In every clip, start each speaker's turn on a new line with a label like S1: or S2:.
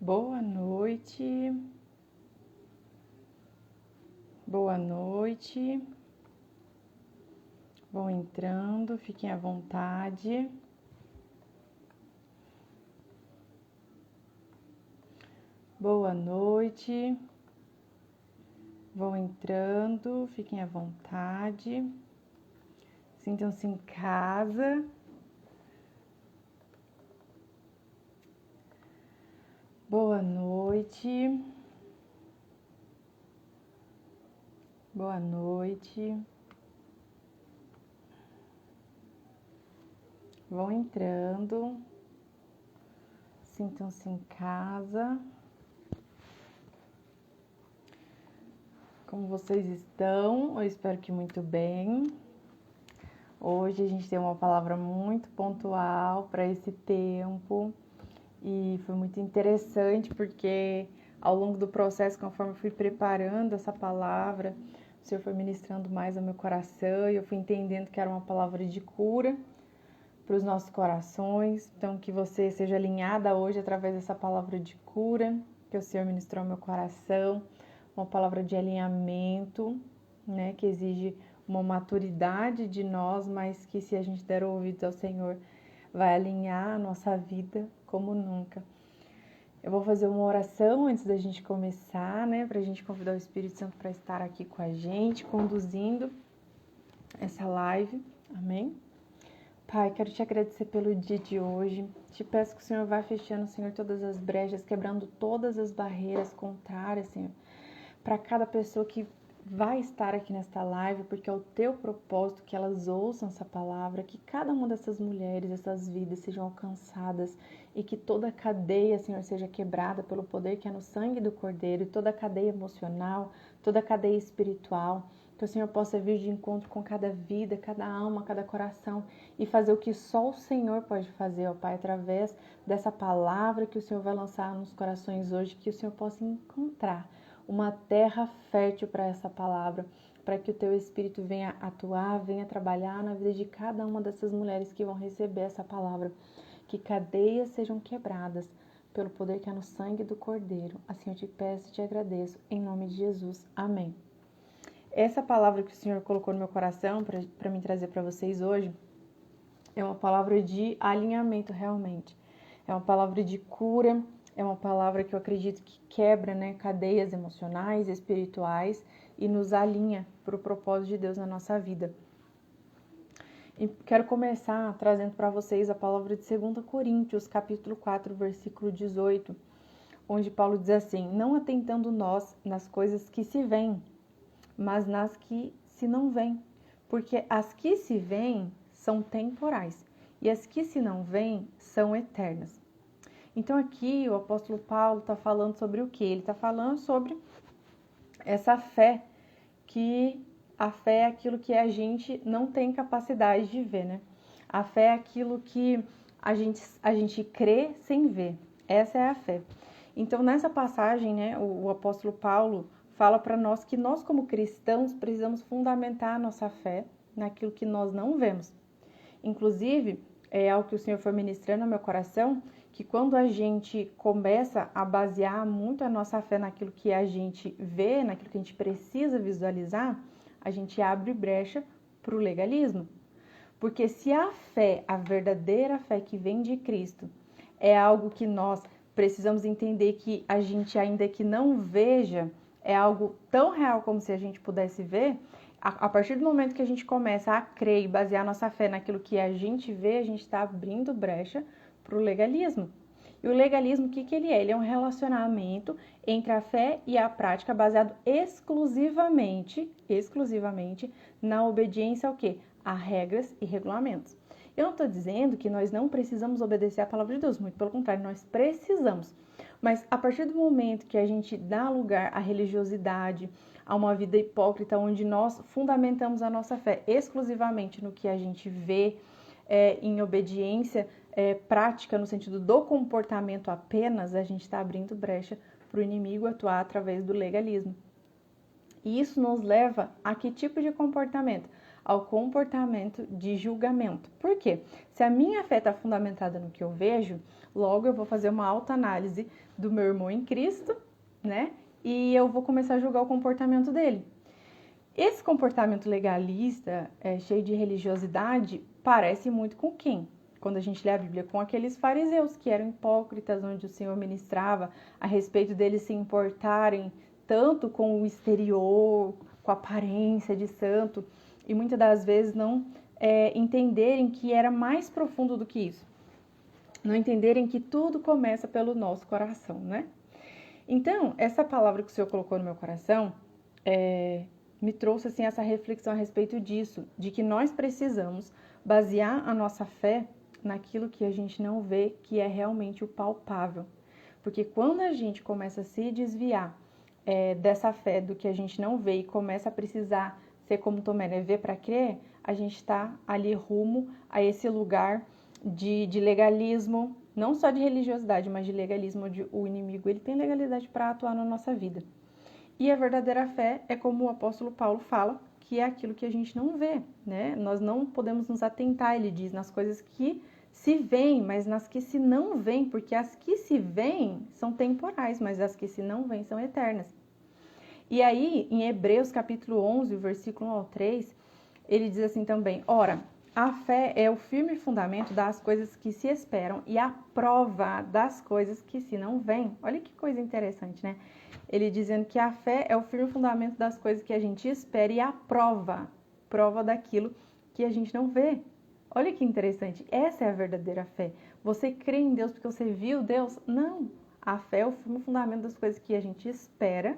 S1: Boa noite. Boa noite. Vão entrando, fiquem à vontade. Boa noite. Vão entrando, fiquem à vontade. Sintam-se em casa. Boa noite. Boa noite. Vão entrando. Sintam-se em casa. Como vocês estão? Eu espero que muito bem. Hoje a gente tem uma palavra muito pontual para esse tempo e foi muito interessante porque ao longo do processo, conforme eu fui preparando essa palavra, o Senhor foi ministrando mais ao meu coração e eu fui entendendo que era uma palavra de cura para os nossos corações. Então, que você seja alinhada hoje através dessa palavra de cura que o Senhor ministrou ao meu coração, uma palavra de alinhamento, né, que exige uma maturidade de nós, mas que se a gente der ouvidos ao Senhor, vai alinhar a nossa vida como nunca. Eu vou fazer uma oração antes da gente começar, né, para a gente convidar o Espírito Santo para estar aqui com a gente, conduzindo essa live, amém? Pai, quero te agradecer pelo dia de hoje, te peço que o Senhor vá fechando, Senhor, todas as brechas, quebrando todas as barreiras contrárias, Senhor, para cada pessoa que vai estar aqui nesta live, porque é o teu propósito que elas ouçam essa palavra, que cada uma dessas mulheres, essas vidas sejam alcançadas e que toda a cadeia, Senhor, seja quebrada pelo poder que é no sangue do Cordeiro, e toda a cadeia emocional, toda a cadeia espiritual, que o Senhor possa vir de encontro com cada vida, cada alma, cada coração e fazer o que só o Senhor pode fazer, ó Pai, através dessa palavra que o Senhor vai lançar nos corações hoje, que o Senhor possa encontrar uma terra fértil para essa palavra, para que o teu Espírito venha atuar, venha trabalhar na vida de cada uma dessas mulheres que vão receber essa palavra, que cadeias sejam quebradas pelo poder que é no sangue do Cordeiro. Assim eu te peço e te agradeço, em nome de Jesus. Amém. Essa palavra que o Senhor colocou no meu coração para me trazer para vocês hoje é uma palavra de alinhamento realmente, é uma palavra de cura, é uma palavra que eu acredito que quebra, né, cadeias emocionais, espirituais e nos alinha para o propósito de Deus na nossa vida. E quero começar trazendo para vocês a palavra de 2 Coríntios, capítulo 4, versículo 18, onde Paulo diz assim: não atentando nós nas coisas que se veem, mas nas que se não veem, porque as que se veem são temporais e as que se não veem são eternas. Então aqui o apóstolo Paulo está falando sobre o quê? Ele está falando sobre essa fé, que a fé é aquilo que a gente não tem capacidade de ver, né? A fé é aquilo que a gente crê sem ver. Essa é a fé. Então nessa passagem, né, o apóstolo Paulo fala para nós que nós como cristãos precisamos fundamentar a nossa fé naquilo que nós não vemos. Inclusive, é algo que o Senhor foi ministrando no meu coração, que quando a gente começa a basear muito a nossa fé naquilo que a gente vê, naquilo que a gente precisa visualizar, a gente abre brecha para o legalismo. Porque se a fé, a verdadeira fé que vem de Cristo, é algo que nós precisamos entender que a gente, ainda que não veja, é algo tão real como se a gente pudesse ver, a partir do momento que a gente começa a crer e basear nossa fé naquilo que a gente vê, a gente está abrindo brecha para o legalismo. E o legalismo, o que ele é? Ele é um relacionamento entre a fé e a prática baseado exclusivamente na obediência ao quê? A regras e regulamentos. Eu não estou dizendo que nós não precisamos obedecer à palavra de Deus, muito pelo contrário, nós precisamos. Mas a partir do momento que a gente dá lugar à religiosidade, a uma vida hipócrita, onde nós fundamentamos a nossa fé exclusivamente no que a gente vê, em obediência prática, no sentido do comportamento apenas, a gente está abrindo brecha para o inimigo atuar através do legalismo. E isso nos leva a que tipo de comportamento? ao comportamento de julgamento. Por quê? Se a minha fé está fundamentada no que eu vejo, logo eu vou fazer uma autoanálise do meu irmão em Cristo, né? E eu vou começar a julgar o comportamento dele. Esse comportamento legalista, cheio de religiosidade, parece muito com quem? Quando a gente lê a Bíblia, com aqueles fariseus que eram hipócritas, onde o Senhor ministrava a respeito deles se importarem tanto com o exterior, com a aparência de santo, e muitas das vezes não entenderem que era mais profundo do que isso. Não entenderem que tudo começa pelo nosso coração, né? Então, essa palavra que o Senhor colocou no meu coração me trouxe assim, essa reflexão a respeito disso, de que nós precisamos basear a nossa fé naquilo que a gente não vê, que é realmente o palpável. Porque quando a gente começa a se desviar dessa fé do que a gente não vê e começa a precisar ser como Tomé, né? Ver para crer, a gente está ali rumo a esse lugar de legalismo, não só de religiosidade, mas de legalismo, onde o inimigo ele tem legalidade para atuar na nossa vida. E a verdadeira fé é como o apóstolo Paulo fala, que é aquilo que a gente não vê, né? Nós não podemos nos atentar, ele diz, nas coisas que se veem, mas nas que se não veem, porque as que se veem são temporais, mas as que se não veem são eternas. E aí, em Hebreus capítulo 11, versículo 1 ao 3, ele diz assim também, ora, a fé é o firme fundamento das coisas que se esperam e a prova das coisas que se não veem. Olha que coisa interessante, né? Ele dizendo que a fé é o firme fundamento das coisas que a gente espera e a prova daquilo que a gente não vê. Olha que interessante, essa é a verdadeira fé. Você crê em Deus porque você viu Deus? Não. A fé é o firme fundamento das coisas que a gente espera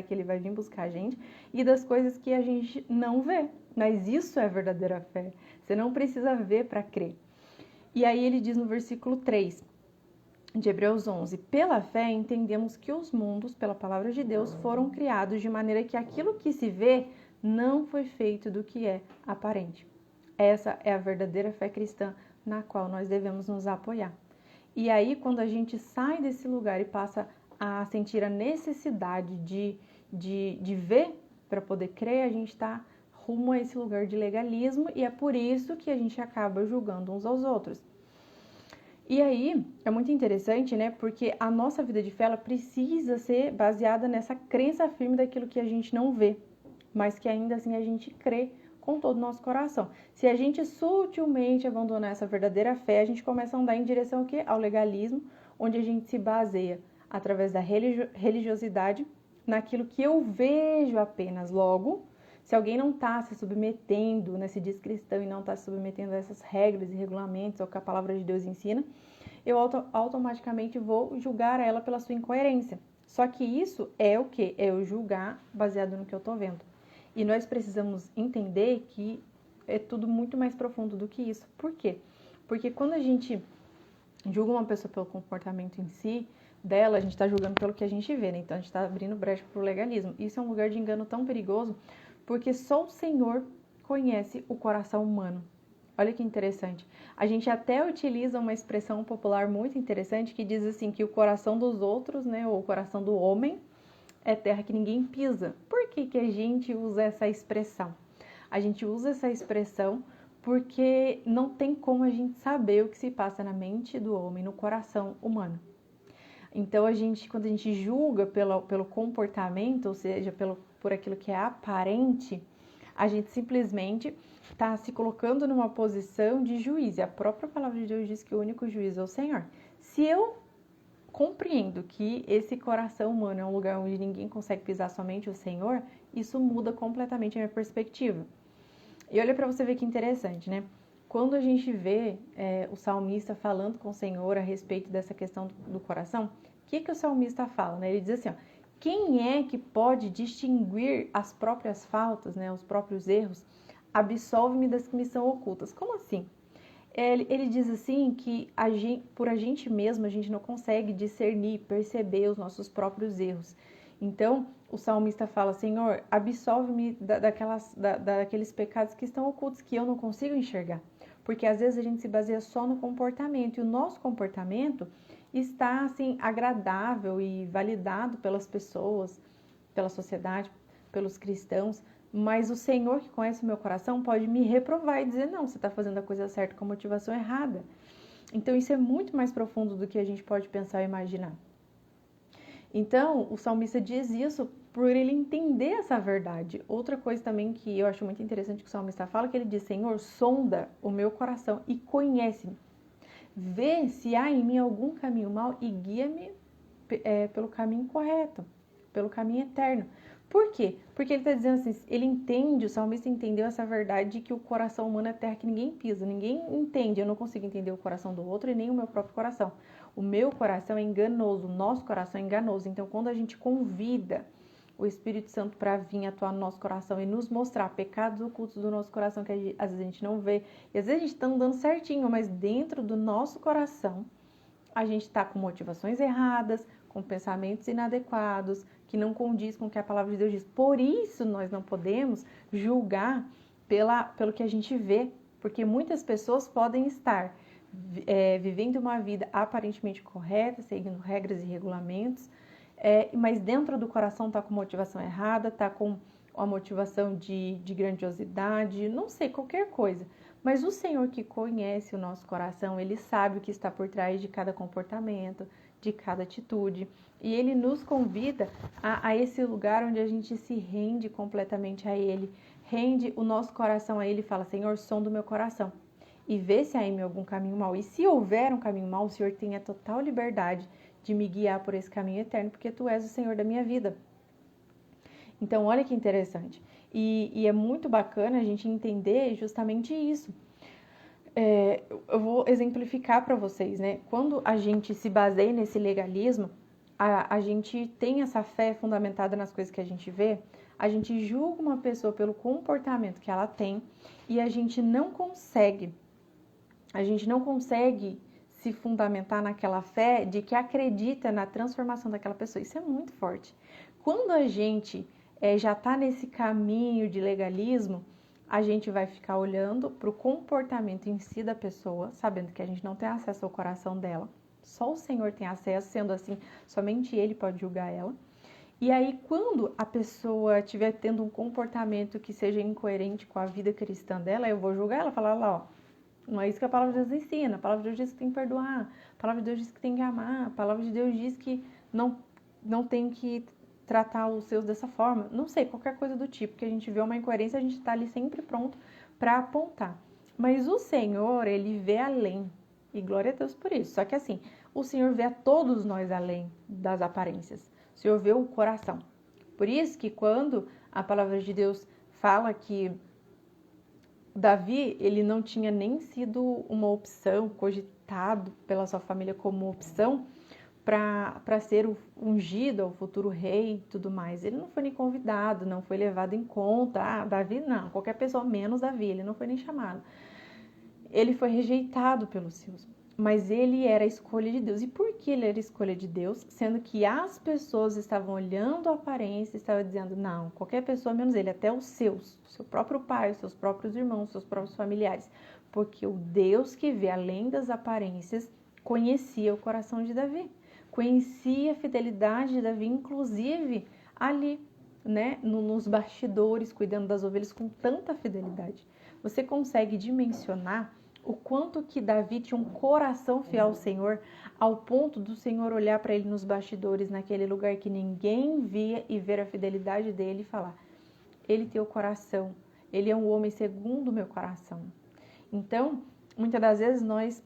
S1: que Ele vai vir buscar a gente, e das coisas que a gente não vê. Mas isso é a verdadeira fé. Você não precisa ver para crer. E aí ele diz no versículo 3 de Hebreus 11, pela fé entendemos que os mundos, pela palavra de Deus, foram criados de maneira que aquilo que se vê não foi feito do que é aparente. Essa é a verdadeira fé cristã na qual nós devemos nos apoiar. E aí, quando a gente sai desse lugar e passa a sentir a necessidade de ver para poder crer, a gente está rumo a esse lugar de legalismo e é por isso que a gente acaba julgando uns aos outros. E aí, é muito interessante, né? Porque a nossa vida de fé, ela precisa ser baseada nessa crença firme daquilo que a gente não vê, mas que ainda assim a gente crê com todo o nosso coração. Se a gente sutilmente abandonar essa verdadeira fé, a gente começa a andar em direção ao quê? Ao legalismo, onde a gente se baseia através da religiosidade naquilo que eu vejo apenas. Logo, se alguém não está se submetendo, né, se diz cristão e não está se submetendo a essas regras e regulamentos, ao que a palavra de Deus ensina, eu automaticamente vou julgar ela pela sua incoerência. Só que isso é o quê? É eu julgar baseado no que eu estou vendo. E nós precisamos entender que é tudo muito mais profundo do que isso. Por quê? Porque quando a gente julga uma pessoa pelo comportamento em si, dela, a gente está julgando pelo que a gente vê, né? Então a gente está abrindo brecha para o legalismo. Isso é um lugar de engano tão perigoso, porque só o Senhor conhece o coração humano. Olha que interessante. A gente até utiliza uma expressão popular muito interessante que diz assim, que o coração dos outros, né, ou o coração do homem, é terra que ninguém pisa. Por que a gente usa essa expressão? A gente usa essa expressão porque não tem como a gente saber o que se passa na mente do homem, no coração humano. Então, quando a gente julga pelo comportamento, ou seja, por aquilo que é aparente, a gente simplesmente está se colocando numa posição de juiz. E a própria palavra de Deus diz que o único juiz é o Senhor. Se eu compreendo que esse coração humano é um lugar onde ninguém consegue pisar, somente o Senhor, isso muda completamente a minha perspectiva. E olha para você ver que interessante, né? Quando a gente vê o salmista falando com o Senhor a respeito dessa questão do coração, o que o salmista fala, né? Ele diz assim, ó, quem é que pode distinguir as próprias faltas, né, os próprios erros? Absolve-me das que me são ocultas. Como assim? Ele diz assim que por a gente mesmo, a gente não consegue discernir, perceber os nossos próprios erros. Então, o salmista fala, Senhor, absolve-me daqueles pecados que estão ocultos, que eu não consigo enxergar. Porque às vezes a gente se baseia só no comportamento, e o nosso comportamento está assim, agradável e validado pelas pessoas, pela sociedade, pelos cristãos, Mas o Senhor que conhece o meu coração pode me reprovar e dizer, não, você está fazendo a coisa certa com a motivação errada. Então isso é muito mais profundo do que a gente pode pensar e imaginar. Então, o salmista diz isso por ele entender essa verdade. Outra coisa também que eu acho muito interessante que o salmista fala, que ele diz, Senhor, sonda o meu coração e conhece-me. Vê se há em mim algum caminho mau e guia-me pelo caminho correto, pelo caminho eterno. Por quê? Porque ele está dizendo assim, ele entende, o salmista entendeu essa verdade de que o coração humano é terra que ninguém pisa, ninguém entende, eu não consigo entender o coração do outro e nem o meu próprio coração. O meu coração é enganoso, o nosso coração é enganoso. Então, quando a gente convida o Espírito Santo para vir atuar no nosso coração e nos mostrar pecados ocultos do nosso coração que às vezes a gente não vê, e às vezes a gente está andando certinho, mas dentro do nosso coração a gente está com motivações erradas, com pensamentos inadequados, que não condiz com o que a palavra de Deus diz. Por isso nós não podemos julgar pelo que a gente vê, porque muitas pessoas podem estar vivendo uma vida aparentemente correta, seguindo regras e regulamentos, mas dentro do coração está com motivação errada, está com a motivação de grandiosidade, não sei, qualquer coisa. Mas o Senhor que conhece o nosso coração, Ele sabe o que está por trás de cada comportamento, de cada atitude. E Ele nos convida a esse lugar onde a gente se rende completamente a Ele, rende o nosso coração a Ele e fala, Senhor, sonda o meu coração. E vê se há em mim algum caminho mau. E se houver um caminho mau, o Senhor tem a total liberdade de me guiar por esse caminho eterno, porque Tu és o Senhor da minha vida. Então, olha que interessante. E é muito bacana a gente entender justamente isso. Eu vou exemplificar para vocês, né? Quando a gente se baseia nesse legalismo, a gente tem essa fé fundamentada nas coisas que a gente vê, a gente julga uma pessoa pelo comportamento que ela tem e a gente não consegue se fundamentar naquela fé de que acredita na transformação daquela pessoa. Isso é muito forte. Quando a gente já está nesse caminho de legalismo, a gente vai ficar olhando para o comportamento em si da pessoa, sabendo que a gente não tem acesso ao coração dela. Só o Senhor tem acesso, sendo assim, somente Ele pode julgar ela. E aí, quando a pessoa estiver tendo um comportamento que seja incoerente com a vida cristã dela, eu vou julgar ela, falar lá, ó, não é isso que a palavra de Deus ensina. A palavra de Deus diz que tem que perdoar. A palavra de Deus diz que tem que amar. A palavra de Deus diz que não tem que tratar os seus dessa forma. Não sei, qualquer coisa do tipo. Que a gente vê uma incoerência, a gente está ali sempre pronto para apontar. Mas o Senhor, Ele vê além. E glória a Deus por isso. Só que assim, o Senhor vê a todos nós além das aparências. O Senhor vê o coração. Por isso que quando a palavra de Deus fala que Davi, ele não tinha nem sido uma opção, cogitado pela sua família como opção para ser o ungido, o futuro rei e tudo mais. Ele não foi nem convidado, não foi levado em conta. Ah, Davi não, qualquer pessoa menos Davi, ele não foi nem chamado. Ele foi rejeitado pelos seus, mas ele era a escolha de Deus. E por que ele era a escolha de Deus? Sendo que as pessoas estavam olhando a aparência e estavam dizendo, não, qualquer pessoa menos ele, até os seus, o seu próprio pai, os seus próprios irmãos, os seus próprios familiares. Porque o Deus que vê além das aparências conhecia o coração de Davi, conhecia a fidelidade de Davi, inclusive ali, né, nos bastidores, cuidando das ovelhas com tanta fidelidade. Você consegue dimensionar o quanto que Davi tinha um coração fiel ao Senhor, ao ponto do Senhor olhar para ele nos bastidores, naquele lugar que ninguém via, e ver a fidelidade dele e falar, ele tem o coração, ele é um homem segundo o meu coração. Então, muitas das vezes nós,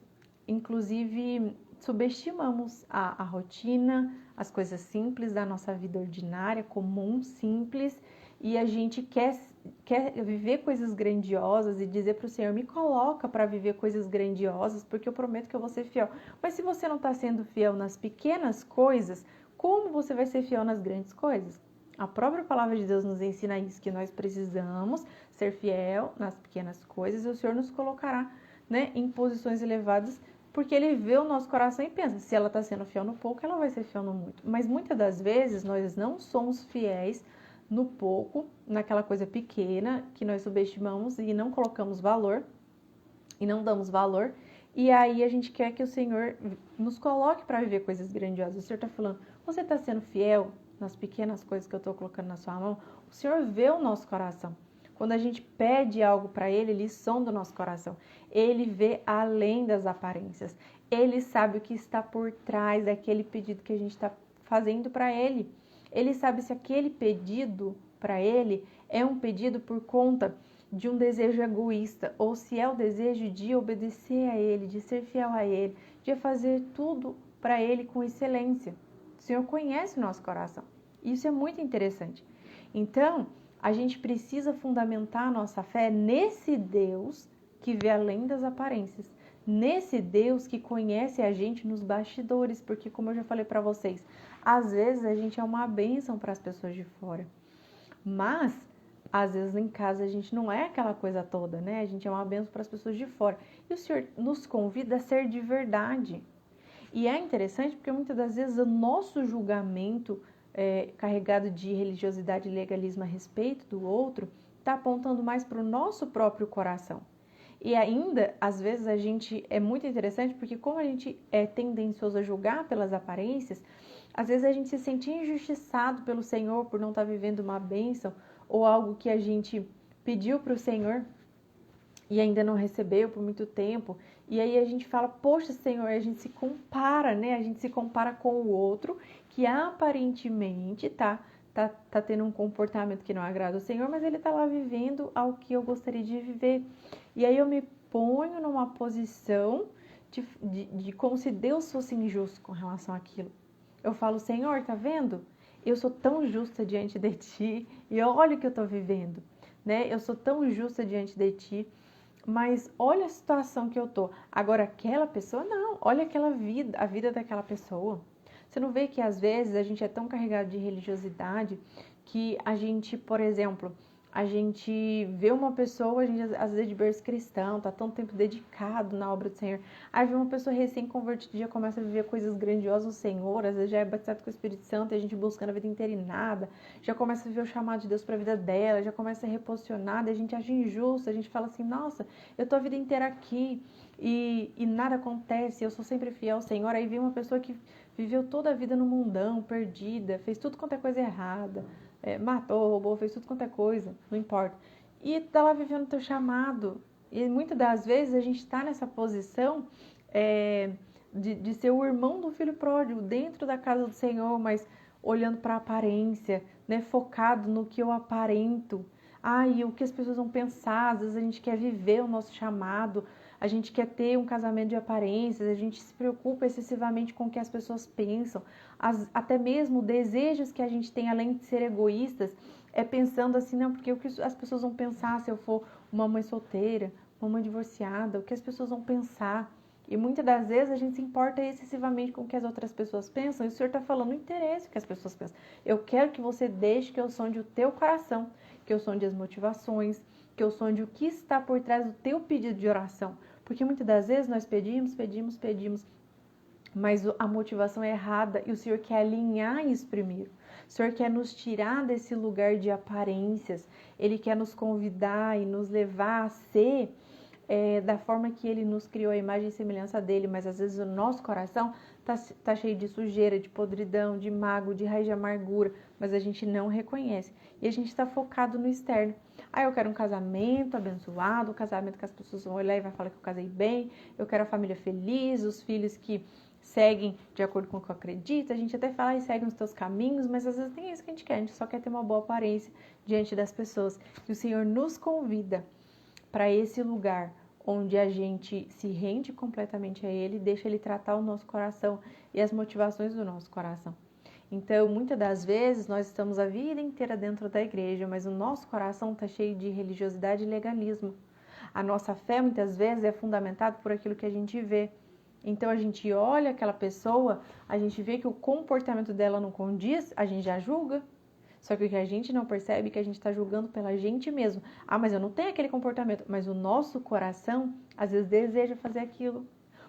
S1: inclusive, subestimamos a rotina, as coisas simples da nossa vida ordinária, comum, simples, e a gente quer viver coisas grandiosas e dizer para o Senhor, me coloca para viver coisas grandiosas, porque eu prometo que eu vou ser fiel. Mas se você não está sendo fiel nas pequenas coisas, como você vai ser fiel nas grandes coisas? A própria palavra de Deus nos ensina isso, que nós precisamos ser fiel nas pequenas coisas, e o Senhor nos colocará, né, em posições elevadas, porque Ele vê o nosso coração e pensa, se ela está sendo fiel no pouco, ela vai ser fiel no muito. Mas muitas das vezes nós não somos fiéis no pouco, naquela coisa pequena que nós subestimamos e não colocamos valor, e não damos valor, e aí a gente quer que o Senhor nos coloque para viver coisas grandiosas. O Senhor está falando, você está sendo fiel nas pequenas coisas que eu estou colocando na sua mão. O Senhor vê o nosso coração. Quando a gente pede algo para Ele sonda o nosso coração. Ele vê além das aparências. Ele sabe o que está por trás daquele pedido que a gente está fazendo para Ele. Ele sabe se aquele pedido para Ele é um pedido por conta de um desejo egoísta, ou se é o desejo de obedecer a Ele, de ser fiel a Ele, de fazer tudo para Ele com excelência. O Senhor conhece o nosso coração. Isso é muito interessante. Então, a gente precisa fundamentar a nossa fé nesse Deus que vê além das aparências, nesse Deus que conhece a gente nos bastidores, porque como eu já falei para vocês, às vezes a gente é uma bênção para as pessoas de fora, mas às vezes em casa a gente não é aquela coisa toda, né? A gente é uma bênção para as pessoas de fora. E o Senhor nos convida a ser de verdade. E é interessante porque muitas das vezes o nosso julgamento carregado de religiosidade e legalismo a respeito do outro está apontando mais para o nosso próprio coração. E ainda, às vezes, a gente é muito interessante porque como a gente é tendencioso a julgar pelas aparências, às vezes a gente se sente injustiçado pelo Senhor por não estar vivendo uma bênção ou algo que a gente pediu para o Senhor e ainda não recebeu por muito tempo. E aí a gente fala, poxa, Senhor, a gente se compara, né? A gente se compara com o outro que aparentemente tá tendo um comportamento que não agrada ao Senhor, mas ele tá lá vivendo ao que eu gostaria de viver. E aí eu me ponho numa posição de como se Deus fosse injusto com relação àquilo. Eu falo, Senhor, tá vendo? Eu sou tão justa diante de Ti e olha o que eu tô vivendo, né? Eu sou tão justa diante de Ti, mas olha a situação que eu tô. Agora, aquela pessoa, não. Olha aquela vida, a vida daquela pessoa. Você não vê que às vezes a gente é tão carregado de religiosidade que a gente, por exemplo, a gente vê uma pessoa, a gente às vezes de berço cristão, tá tão tempo dedicado na obra do Senhor. Aí vê uma pessoa recém-convertida, já começa a viver coisas grandiosas no Senhor, às vezes já é batizado com o Espírito Santo e a gente buscando a vida inteira e nada, já começa a viver o chamado de Deus para a vida dela, já começa a ser reposicionada, a gente acha injusto, a gente fala assim, nossa, eu tô a vida inteira aqui e nada acontece, eu sou sempre fiel ao Senhor. Aí vem uma pessoa que viveu toda a vida no mundão, perdida, fez tudo quanto é coisa errada, matou, roubou, fez tudo quanto é coisa, não importa. E tá lá vivendo o teu chamado. E muitas das vezes a gente está nessa posição de ser o irmão do filho pródigo dentro da casa do Senhor, mas olhando para a aparência, né, focado no que eu aparento. E o que as pessoas vão pensar, às vezes a gente quer viver o nosso chamado, a gente quer ter um casamento de aparências, a gente se preocupa excessivamente com o que as pessoas pensam, até mesmo desejos que a gente tem, além de ser egoístas, pensando assim, não, porque o que as pessoas vão pensar se eu for uma mãe solteira, uma mãe divorciada, o que as pessoas vão pensar. E muitas das vezes a gente se importa excessivamente com o que as outras pessoas pensam, e o Senhor está falando, não interessa o que as pessoas pensam. Eu quero que você deixe que eu sonde o teu coração, que eu sonde as motivações, que eu sonde o que está por trás do teu pedido de oração. Porque muitas das vezes nós pedimos, mas a motivação é errada e o Senhor quer alinhar isso primeiro. O Senhor quer nos tirar desse lugar de aparências, Ele quer nos convidar e nos levar a ser da forma que Ele nos criou, a imagem e semelhança dEle, mas às vezes o nosso coração tá cheio de sujeira, de podridão, de mágoa, de raiz de amargura, mas a gente não reconhece. E a gente está focado no externo. Eu quero um casamento abençoado, um casamento que as pessoas vão olhar e vai falar que eu casei bem, eu quero a família feliz, os filhos que seguem de acordo com o que eu acredito. A gente até fala e segue os teus caminhos, mas às vezes nem isso que a gente quer, a gente só quer ter uma boa aparência diante das pessoas. E o Senhor nos convida para esse lugar onde a gente se rende completamente a Ele, deixa Ele tratar o nosso coração e as motivações do nosso coração. Então, muitas das vezes, nós estamos a vida inteira dentro da igreja, mas o nosso coração está cheio de religiosidade e legalismo. A nossa fé, muitas vezes, é fundamentada por aquilo que a gente vê. Então, a gente olha aquela pessoa, a gente vê que o comportamento dela não condiz, a gente já julga. Só que o que a gente não percebe é que a gente está julgando pela gente mesmo. Mas eu não tenho aquele comportamento. Mas o nosso coração, às vezes, deseja fazer aquilo.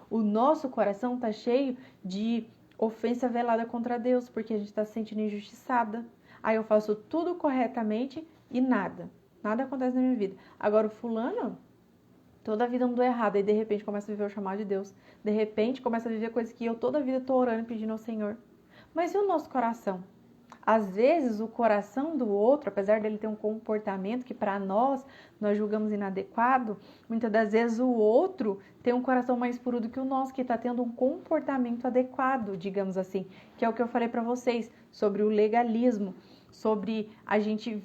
S1: O nosso coração está cheio de ofensa velada contra Deus, porque a gente está se sentindo injustiçada. Eu faço tudo corretamente e nada acontece na minha vida. Agora o fulano, toda a vida andou errada, e de repente começa a viver o chamado de Deus. De repente começa a viver coisas que eu toda a vida estou orando e pedindo ao Senhor. Mas e o nosso coração? Às vezes o coração do outro, apesar dele ter um comportamento que para nós julgamos inadequado, muitas das vezes o outro tem um coração mais puro do que o nosso, que está tendo um comportamento adequado, digamos assim, que é o que eu falei para vocês sobre o legalismo, sobre a gente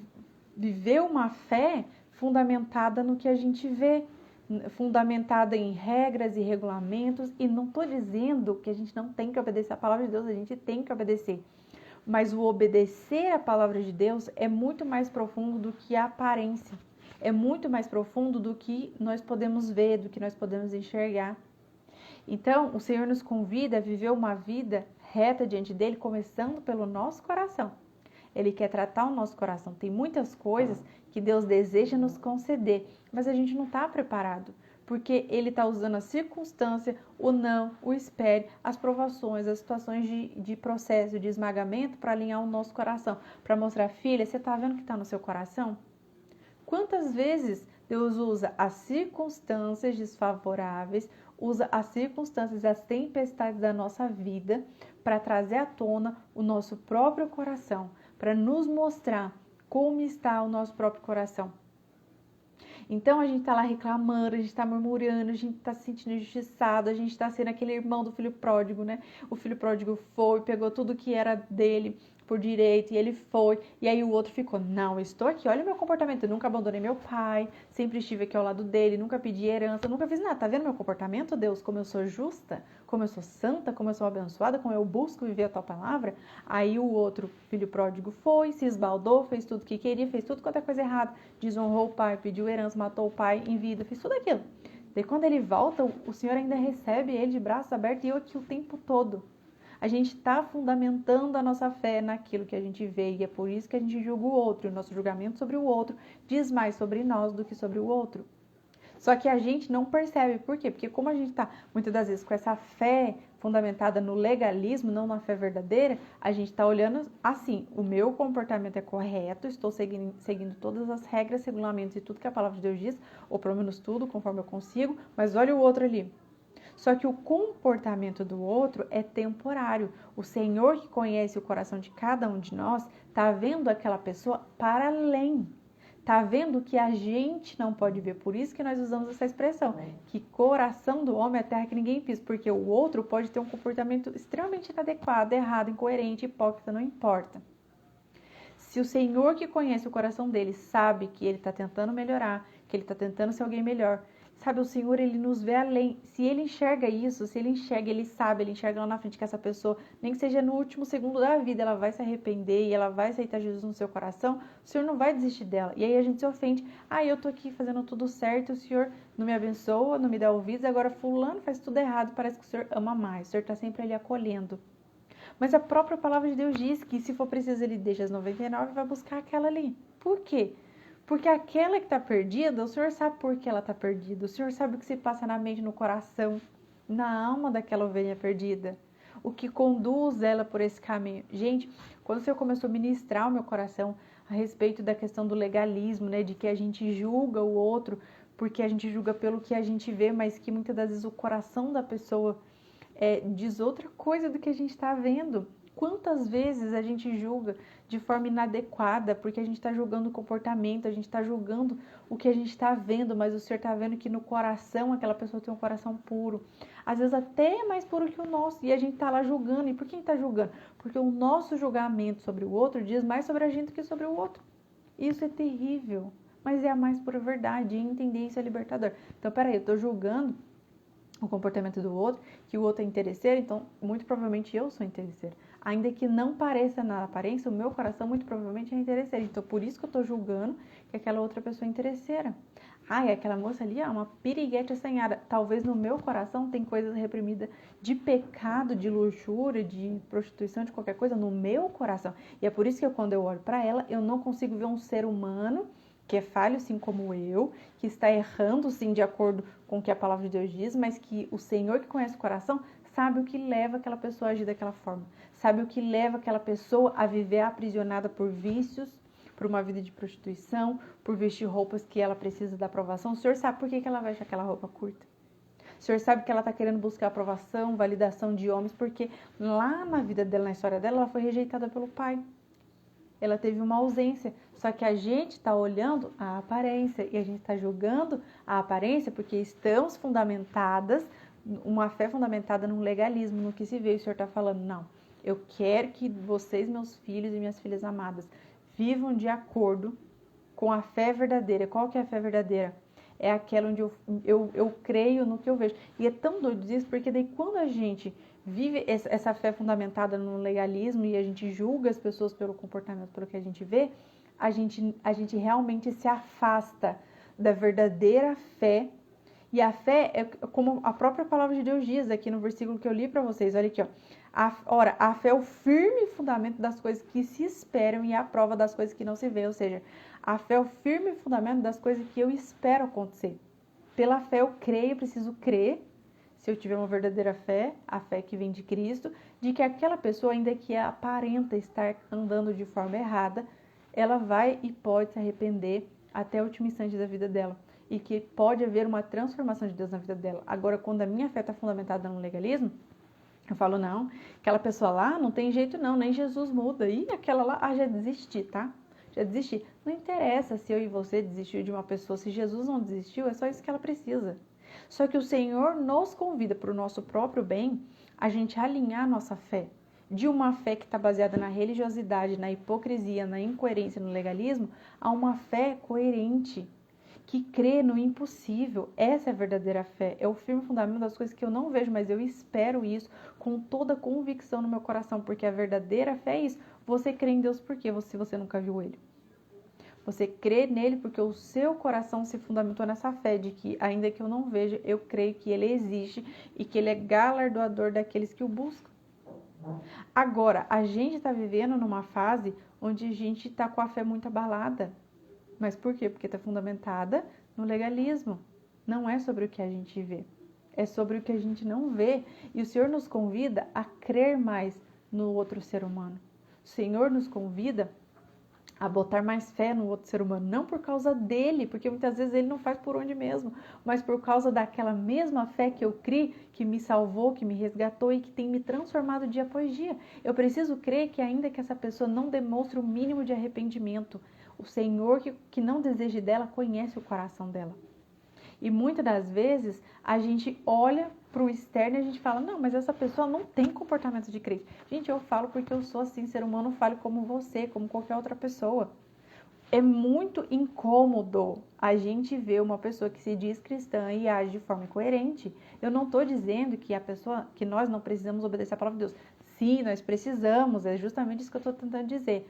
S1: viver uma fé fundamentada no que a gente vê, fundamentada em regras e regulamentos, e não estou dizendo que a gente não tem que obedecer a palavra de Deus, a gente tem que obedecer. Mas o obedecer a palavra de Deus é muito mais profundo do que a aparência. É muito mais profundo do que nós podemos ver, do que nós podemos enxergar. Então, o Senhor nos convida a viver uma vida reta diante dele, começando pelo nosso coração. Ele quer tratar o nosso coração. Tem muitas coisas que Deus deseja nos conceder, mas a gente não está preparado. Porque Ele está usando a circunstância, o não, o espere, as provações, as situações de processo, de esmagamento para alinhar o nosso coração. Para mostrar, filha, você está vendo o que está no seu coração? Quantas vezes Deus usa as circunstâncias desfavoráveis, usa as circunstâncias, as tempestades da nossa vida para trazer à tona o nosso próprio coração, para nos mostrar como está o nosso próprio coração. Então a gente está lá reclamando, a gente está murmurando, a gente está se sentindo injustiçado, a gente está sendo aquele irmão do filho pródigo, né? O filho pródigo foi, pegou tudo que era dele por direito e ele foi. E aí o outro ficou, não, eu estou aqui, olha o meu comportamento, eu nunca abandonei meu pai, sempre estive aqui ao lado dele, nunca pedi herança, nunca fiz nada. Tá vendo meu comportamento, Deus? Como eu sou justa, como eu sou santa, como eu sou abençoada, como eu busco viver a tua palavra. Aí o outro filho pródigo foi, se esbaldou, fez tudo que queria, fez tudo quanto é coisa errada, desonrou o pai, pediu herança, matou o pai em vida, fez tudo aquilo. Daí quando ele volta, o Senhor ainda recebe ele de braços abertos e eu aqui o tempo todo. A gente está fundamentando a nossa fé naquilo que a gente vê e é por isso que a gente julga o outro. O nosso julgamento sobre o outro diz mais sobre nós do que sobre o outro. Só que a gente não percebe. Por quê? Porque como a gente está, muitas das vezes, com essa fé fundamentada no legalismo, não na fé verdadeira, a gente está olhando assim, o meu comportamento é correto, estou seguindo todas as regras, regulamentos e tudo que a palavra de Deus diz, ou pelo menos tudo, conforme eu consigo, mas olha o outro ali. Só que o comportamento do outro é temporário. O Senhor que conhece o coração de cada um de nós está vendo aquela pessoa para além. Está vendo que a gente não pode ver. Por isso que nós usamos essa expressão, que coração do homem é terra que ninguém pisa. Porque o outro pode ter um comportamento extremamente inadequado, errado, incoerente, hipócrita, não importa. Se o Senhor que conhece o coração dele sabe que ele está tentando melhorar, que ele está tentando ser alguém melhor, sabe, o Senhor, ele nos vê além. Se ele enxerga isso, se ele enxerga, ele sabe, ele enxerga lá na frente que essa pessoa, nem que seja no último segundo da vida, ela vai se arrepender e ela vai aceitar Jesus no seu coração, o Senhor não vai desistir dela. E aí a gente se ofende. Eu tô aqui fazendo tudo certo, o Senhor não me abençoa, não me dá ouvidos, agora fulano faz tudo errado, parece que o Senhor ama mais, o Senhor tá sempre ali acolhendo. Mas a própria palavra de Deus diz que se for preciso ele deixa as 99 e vai buscar aquela ali. Por quê? Porque aquela que está perdida, o Senhor sabe por que ela está perdida. O Senhor sabe o que se passa na mente, no coração, na alma daquela ovelha perdida. O que conduz ela por esse caminho. Gente, quando o Senhor começou a ministrar o meu coração a respeito da questão do legalismo, né, de que a gente julga o outro, porque a gente julga pelo que a gente vê, mas que muitas das vezes o coração da pessoa diz outra coisa do que a gente está vendo. Quantas vezes a gente julga de forma inadequada, porque a gente está julgando o comportamento, a gente está julgando o que a gente está vendo, mas o Senhor está vendo que no coração aquela pessoa tem um coração puro, às vezes até mais puro que o nosso, e a gente está lá julgando. E por que a gente está julgando? Porque o nosso julgamento sobre o outro diz mais sobre a gente do que sobre o outro. Isso é terrível, mas é a mais pura verdade, e entender isso é libertador. Então, peraí, eu estou julgando o comportamento do outro, que o outro é interesseiro, então muito provavelmente eu sou interesseiro. Ainda que não pareça na aparência, o meu coração muito provavelmente é interesseiro. Então por isso que eu estou julgando que aquela outra pessoa é interesseira. Aquela moça ali é uma piriguete assanhada. Talvez no meu coração tem coisas reprimidas de pecado, de luxúria, de prostituição, de qualquer coisa no meu coração. E é por isso que quando eu olho para ela, eu não consigo ver um ser humano que é falho, sim, como eu, que está errando, sim, de acordo com o que a palavra de Deus diz, mas que o Senhor que conhece o coração sabe o que leva aquela pessoa a agir daquela forma, sabe o que leva aquela pessoa a viver aprisionada por vícios, por uma vida de prostituição, por vestir roupas que ela precisa da aprovação. O Senhor sabe por que ela veste aquela roupa curta. O Senhor sabe que ela está querendo buscar aprovação, validação de homens, porque lá na vida dela, na história dela, ela foi rejeitada pelo pai. ela teve uma ausência. Só que a gente está olhando a aparência e a gente está julgando a aparência porque estamos fundamentadas, uma fé fundamentada num legalismo, no que se vê. O Senhor está falando, não, eu quero que vocês, meus filhos e minhas filhas amadas, vivam de acordo com a fé verdadeira. Qual que é a fé verdadeira? É aquela onde eu creio no que eu vejo. E é tão doido isso, porque daí quando a gente vive essa fé fundamentada no legalismo e a gente julga as pessoas pelo comportamento, pelo que a gente vê, a gente realmente se afasta da verdadeira fé. E a fé é como a própria palavra de Deus diz aqui no versículo que eu li para vocês. Olha aqui, ó. Ora, a fé é o firme fundamento das coisas que se esperam e a prova das coisas que não se vê. Ou seja, a fé é o firme fundamento das coisas que eu espero acontecer. Pela fé eu creio, preciso crer, se eu tiver uma verdadeira fé, a fé que vem de Cristo, de que aquela pessoa, ainda que aparenta estar andando de forma errada, ela vai e pode se arrepender até o último instante da vida dela. E que pode haver uma transformação de Deus na vida dela. Agora, quando a minha fé está fundamentada no legalismo, eu falo, não, aquela pessoa lá não tem jeito não, nem Jesus muda. E aquela lá, já desisti, tá? Já desisti. Não interessa se eu e você desistiu de uma pessoa, se Jesus não desistiu, é só isso que ela precisa. Só que o Senhor nos convida para o nosso próprio bem, a gente alinhar a nossa fé. De uma fé que está baseada na religiosidade, na hipocrisia, na incoerência, no legalismo, a uma fé coerente, que crê no impossível. Essa é a verdadeira fé, é o firme fundamento das coisas que eu não vejo, mas eu espero isso com toda convicção no meu coração, porque a verdadeira fé é isso. Você crê em Deus por quê? Se você nunca viu Ele. Você crê nele porque o seu coração se fundamentou nessa fé de que, ainda que eu não veja, eu creio que Ele existe e que Ele é galardoador daqueles que o buscam. Agora, a gente está vivendo numa fase onde a gente está com a fé muito abalada. Mas por quê? Porque está fundamentada no legalismo. Não é sobre o que a gente vê, é sobre o que a gente não vê. E o Senhor nos convida a crer mais no outro ser humano. O Senhor nos convida a botar mais fé no outro ser humano, não por causa dele, porque muitas vezes ele não faz por onde mesmo, mas por causa daquela mesma fé que eu criei, que me salvou, que me resgatou e que tem me transformado dia após dia. Eu preciso crer que ainda que essa pessoa não demonstre o mínimo de arrependimento, o Senhor que não deseja dela conhece o coração dela. E muitas das vezes a gente olha para o externo e a gente fala, não, mas essa pessoa não tem comportamento de crente. Gente, eu falo porque eu sou assim, ser humano, falo como você, como qualquer outra pessoa. É muito incômodo a gente ver uma pessoa que se diz cristã e age de forma incoerente. Eu não estou dizendo que nós não precisamos obedecer a palavra de Deus. Sim, nós precisamos, é justamente isso que eu estou tentando dizer.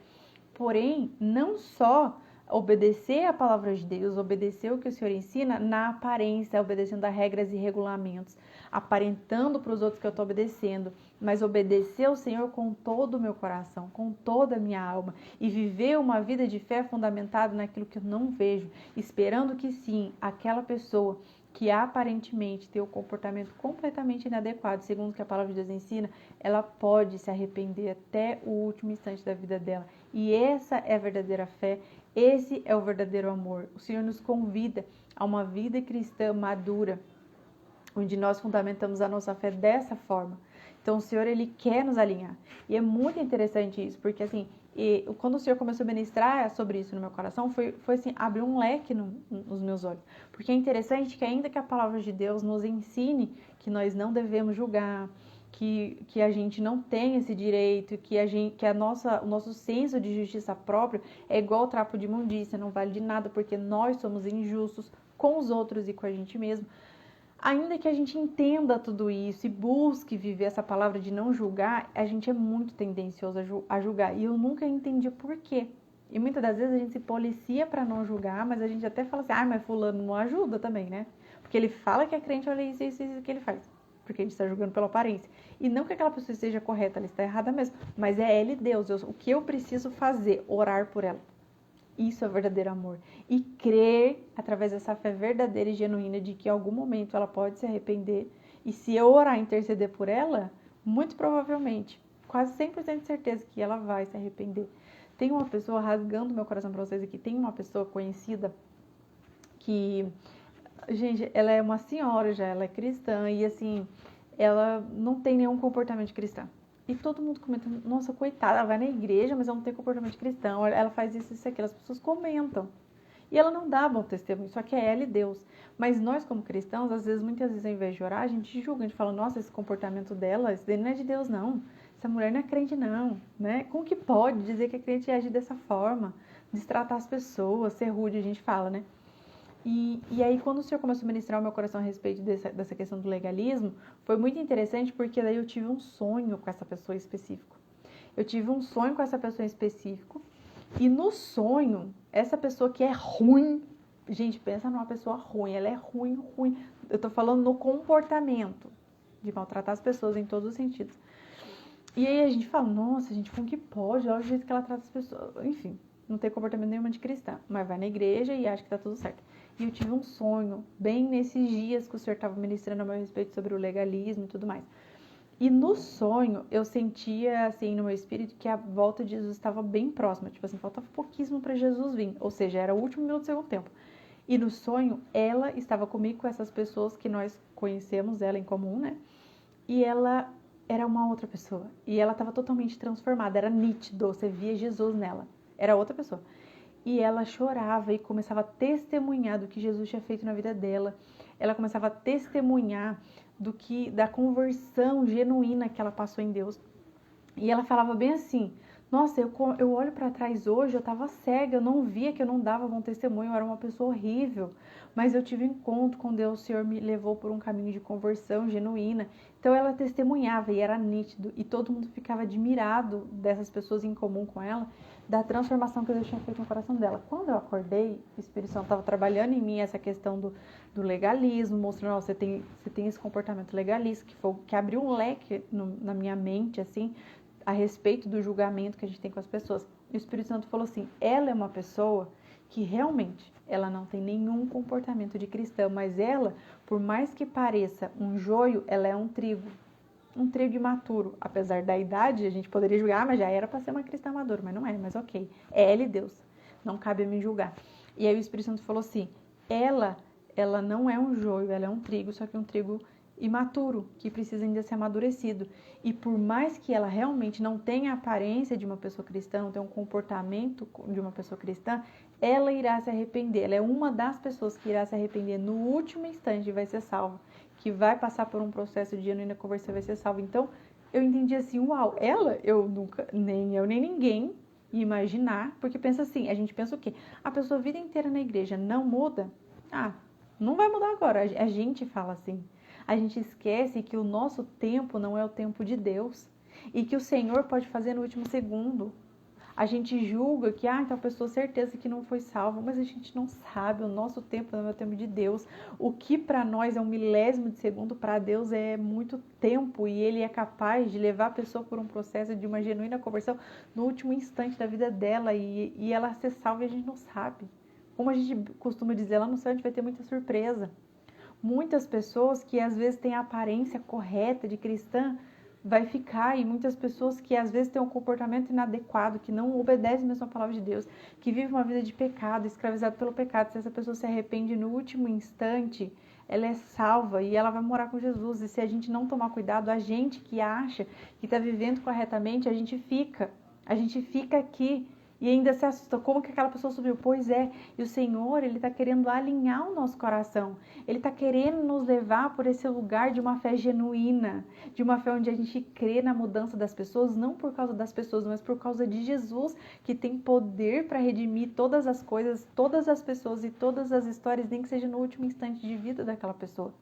S1: Porém, não só obedecer a palavra de Deus, obedecer o que o Senhor ensina na aparência, obedecendo a regras e regulamentos, aparentando para os outros que eu estou obedecendo, mas obedecer ao Senhor com todo o meu coração, com toda a minha alma e viver uma vida de fé fundamentada naquilo que eu não vejo, esperando que sim, aquela pessoa que aparentemente tem o comportamento completamente inadequado, segundo o que a palavra de Deus ensina, ela pode se arrepender até o último instante da vida dela. E essa é a verdadeira fé, esse é o verdadeiro amor. O Senhor nos convida a uma vida cristã madura, onde nós fundamentamos a nossa fé dessa forma. Então o Senhor, Ele quer nos alinhar. E é muito interessante isso, porque assim, quando o Senhor começou a ministrar sobre isso no meu coração, foi assim, abrir um leque nos meus olhos. Porque é interessante que ainda que a palavra de Deus nos ensine que nós não devemos julgar, que a gente não tem esse direito, que o nosso senso de justiça própria é igual ao trapo de imundícia, não vale de nada, porque nós somos injustos com os outros e com a gente mesmo. Ainda que a gente entenda tudo isso e busque viver essa palavra de não julgar, a gente é muito tendencioso a julgar. E eu nunca entendi por quê. E muitas das vezes a gente se policia para não julgar, mas a gente até fala assim, mas fulano não ajuda também, né? Porque ele fala que é crente, olha isso que ele faz. Porque a gente está julgando pela aparência. E não que aquela pessoa esteja correta, ela está errada mesmo. Mas é ela e Deus. O que eu preciso fazer? Orar por ela. Isso é verdadeiro amor. E crer, através dessa fé verdadeira e genuína, de que em algum momento ela pode se arrepender. E se eu orar e interceder por ela, muito provavelmente, quase 100% de certeza que ela vai se arrepender. Tem uma pessoa, rasgando meu coração para vocês aqui, tem uma pessoa conhecida que, gente, ela é uma senhora já, ela é cristã e assim, ela não tem nenhum comportamento cristão. E todo mundo comenta, nossa, coitada, ela vai na igreja, mas ela não tem comportamento cristão, ela faz isso e aquilo. As pessoas comentam. E ela não dá bom testemunho, só que é ela e Deus. Mas nós, como cristãos, muitas vezes, ao invés de orar, a gente julga, a gente fala, nossa, esse comportamento dela, isso daí não é de Deus, não. Essa mulher não é crente, não. Né? Como que pode dizer que a crente age dessa forma? Destratar as pessoas, ser rude, a gente fala, né? E aí, quando o Senhor começou a ministrar o meu coração a respeito dessa questão do legalismo, foi muito interessante, porque daí eu tive um sonho com essa pessoa específica. Eu tive um sonho com essa pessoa em específico, e no sonho, essa pessoa que é ruim, gente, pensa numa pessoa ruim, ela é ruim. Eu tô falando no comportamento, de maltratar as pessoas em todos os sentidos. E aí a gente fala, nossa, gente, como que pode? Olha o jeito que ela trata as pessoas. Enfim, não tem comportamento nenhum de cristã, mas vai na igreja e acha que tá tudo certo. E eu tive um sonho, bem nesses dias que o Senhor estava ministrando a meu respeito sobre o legalismo e tudo mais. E no sonho, eu sentia, assim, no meu espírito, que a volta de Jesus estava bem próxima. Tipo assim, faltava pouquíssimo para Jesus vir. Ou seja, era o último minuto do segundo tempo. E no sonho, ela estava comigo, com essas pessoas que nós conhecemos, ela em comum, né? E ela era uma outra pessoa. E ela estava totalmente transformada. Era nítido, você via Jesus nela. Era outra pessoa. E ela chorava e começava a testemunhar do que Jesus tinha feito na vida dela. Ela começava a testemunhar da conversão genuína que ela passou em Deus. E ela falava bem assim, nossa, eu olho para trás hoje, eu estava cega, eu não via que eu não dava bom testemunho, eu era uma pessoa horrível, mas eu tive um encontro com Deus, o Senhor me levou por um caminho de conversão genuína. Então ela testemunhava e era nítido, e todo mundo ficava admirado dessas pessoas em comum com ela, da transformação que Deus tinha feito no coração dela. Quando eu acordei, o Espírito Santo estava trabalhando em mim essa questão do legalismo, mostrando, ó, você tem esse comportamento legalista, que abriu um leque na minha mente, assim, a respeito do julgamento que a gente tem com as pessoas. E o Espírito Santo falou assim, ela é uma pessoa que realmente, ela não tem nenhum comportamento de cristã, mas ela, por mais que pareça um joio, ela é um trigo imaturo. Apesar da idade, a gente poderia julgar, mas já era para ser uma cristã madura, mas não é, mas ok. É ela e Deus, não cabe a mim julgar. E aí o Espírito Santo falou assim, ela não é um joio, ela é um trigo, só que um trigo imaturo, que precisa ainda ser amadurecido. E por mais que ela realmente não tenha a aparência de uma pessoa cristã, não tenha um comportamento de uma pessoa cristã, ela irá se arrepender. Ela é uma das pessoas que irá se arrepender no último instante e vai ser salva, que vai passar por um processo de genuína conversão e vai ser salva. Então, eu entendi assim, uau, eu nunca, nem eu nem ninguém ia imaginar, porque pensa assim, a gente pensa o quê? A pessoa a vida inteira na igreja não muda? Ah, não vai mudar agora, a gente fala assim. A gente esquece que o nosso tempo não é o tempo de Deus e que o Senhor pode fazer no último segundo. A gente julga que, então a pessoa certeza que não foi salva, mas a gente não sabe, o nosso tempo não é o tempo de Deus. O que para nós é um milésimo de segundo, para Deus é muito tempo, e Ele é capaz de levar a pessoa por um processo de uma genuína conversão no último instante da vida dela, e ela ser salva e a gente não sabe. Como a gente costuma dizer, lá no céu a gente vai ter muita surpresa. Muitas pessoas que às vezes têm a aparência correta de cristã vai ficar, e muitas pessoas que às vezes têm um comportamento inadequado, que não obedecem mesmo a palavra de Deus, que vivem uma vida de pecado, escravizado pelo pecado. Se essa pessoa se arrepende no último instante, ela é salva e ela vai morar com Jesus. E se a gente não tomar cuidado, a gente que acha que está vivendo corretamente, a gente fica aqui e ainda se assusta. Como que aquela pessoa subiu? Pois é, e o Senhor, Ele está querendo alinhar o nosso coração. Ele está querendo nos levar por esse lugar de uma fé genuína, de uma fé onde a gente crê na mudança das pessoas, não por causa das pessoas, mas por causa de Jesus, que tem poder para redimir todas as coisas, todas as pessoas e todas as histórias, nem que seja no último instante de vida daquela pessoa.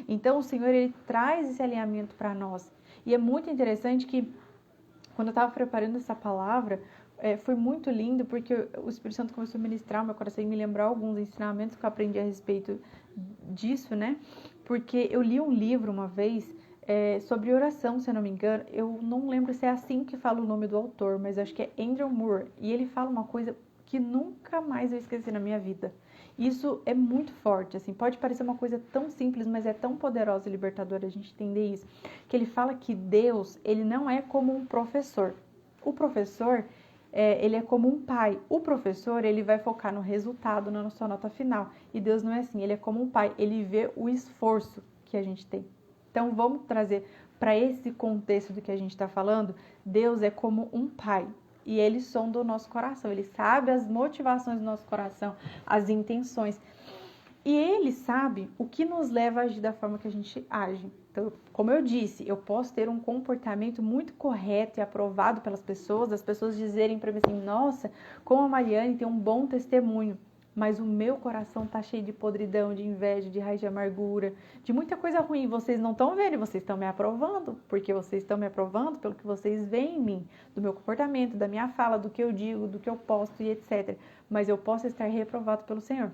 S1: Então o Senhor, Ele traz esse alinhamento para nós. E é muito interessante que, quando eu estava preparando essa palavra, foi muito lindo, porque o Espírito Santo começou a ministrar o meu coração e me lembrar alguns ensinamentos que eu aprendi a respeito disso, né? Porque eu li um livro uma vez sobre oração, se eu não me engano. Eu não lembro se é assim que fala o nome do autor, mas acho que é Andrew Moore. E ele fala uma coisa que nunca mais eu esqueci na minha vida. Isso é muito forte, assim, pode parecer uma coisa tão simples, mas é tão poderosa e libertadora a gente entender isso. Que ele fala que Deus, ele não é como um professor. O professor, ele é como um pai. O professor, ele vai focar no resultado, na sua nota final. E Deus não é assim, ele é como um pai, ele vê o esforço que a gente tem. Então vamos trazer para esse contexto do que a gente está falando, Deus é como um pai. E ele sonda o nosso coração, ele sabe as motivações do nosso coração, as intenções. E ele sabe o que nos leva a agir da forma que a gente age. Então, como eu disse, eu posso ter um comportamento muito correto e aprovado pelas pessoas, as pessoas dizerem para mim assim, nossa, como a Mariane tem um bom testemunho, mas o meu coração tá cheio de podridão, de inveja, de raiz de amargura, de muita coisa ruim. Vocês não estão vendo, vocês estão me aprovando, porque vocês estão me aprovando pelo que vocês veem em mim, do meu comportamento, da minha fala, do que eu digo, do que eu posto e etc. Mas eu posso estar reprovado pelo Senhor.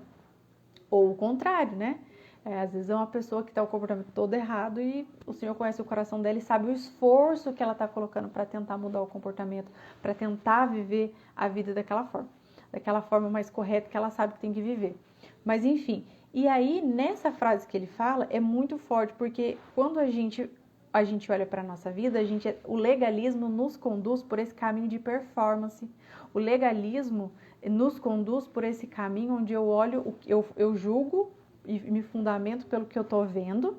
S1: Ou o contrário, né? Às vezes é uma pessoa que está com o comportamento todo errado e o Senhor conhece o coração dela e sabe o esforço que ela está colocando para tentar mudar o comportamento, para tentar viver a vida daquela forma mais correta que ela sabe que tem que viver. Mas enfim, e aí nessa frase que ele fala é muito forte, porque quando a gente olha para a nossa vida, o legalismo nos conduz por esse caminho de performance. O legalismo nos conduz por esse caminho onde eu olho, eu julgo e me fundamento pelo que eu estou vendo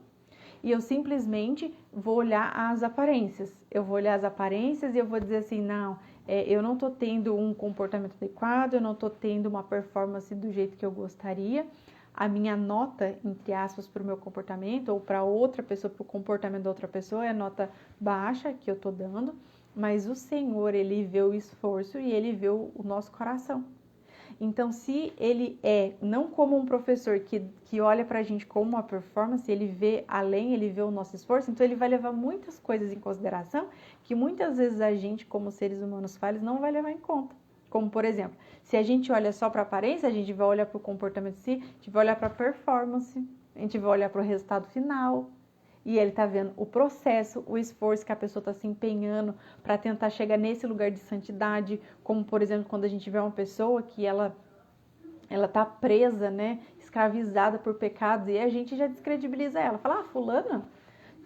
S1: e eu simplesmente vou olhar as aparências. Eu vou olhar as aparências e eu vou dizer assim, não, eu não estou tendo um comportamento adequado, eu não estou tendo uma performance do jeito que eu gostaria. A minha nota, entre aspas, para o meu comportamento ou para outra pessoa, para o comportamento da outra pessoa é nota baixa que eu estou dando, mas o Senhor, ele vê o esforço e ele vê o nosso coração. Então, se ele não como um professor que olha pra gente como uma performance, ele vê além, ele vê o nosso esforço, então ele vai levar muitas coisas em consideração que muitas vezes a gente, como seres humanos falhos, não vai levar em conta. Como, por exemplo, se a gente olha só para a aparência, a gente vai olhar para o comportamento em si, a gente vai olhar para a performance, a gente vai olhar para o resultado final. E ele está vendo o processo, o esforço que a pessoa está se empenhando para tentar chegar nesse lugar de santidade, como, por exemplo, quando a gente vê uma pessoa que ela está presa, né, escravizada por pecados, e a gente já descredibiliza ela. Fala, fulana,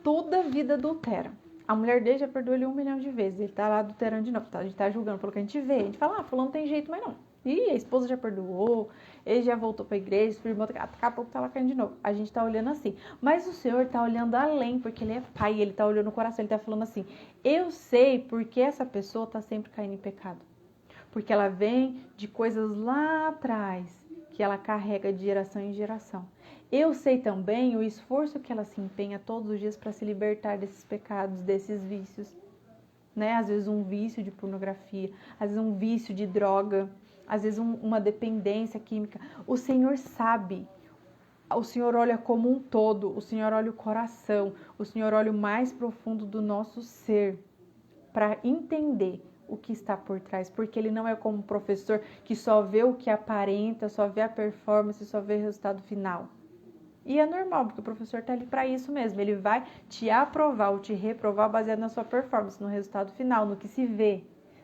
S1: toda a vida adultera. A mulher dele já perdoou ele 1 milhão de vezes, ele tá lá adulterando de novo, a gente tá julgando pelo que a gente vê. A gente fala, fulano não tem jeito, mas não. E a esposa já perdoou, ele já voltou para a igreja, daqui a pouco tá lá caindo de novo. A gente tá olhando assim. Mas o Senhor tá olhando além, porque ele é pai, ele tá olhando o coração, ele tá falando assim, eu sei porque essa pessoa tá sempre caindo em pecado. Porque ela vem de coisas lá atrás, que ela carrega de geração em geração. Eu sei também o esforço que ela se empenha todos os dias para se libertar desses pecados, desses vícios. Né? Às vezes um vício de pornografia, às vezes um vício de droga, às vezes uma dependência química. O Senhor sabe, o Senhor olha como um todo, o Senhor olha o coração, o Senhor olha o mais profundo do nosso ser para entender o que está por trás, porque ele não é como um professor que só vê o que aparenta, só vê a performance, só vê o resultado final. E é normal, porque o professor está ali para isso mesmo, ele vai te aprovar ou te reprovar baseado na sua performance, no resultado final, no que se vê,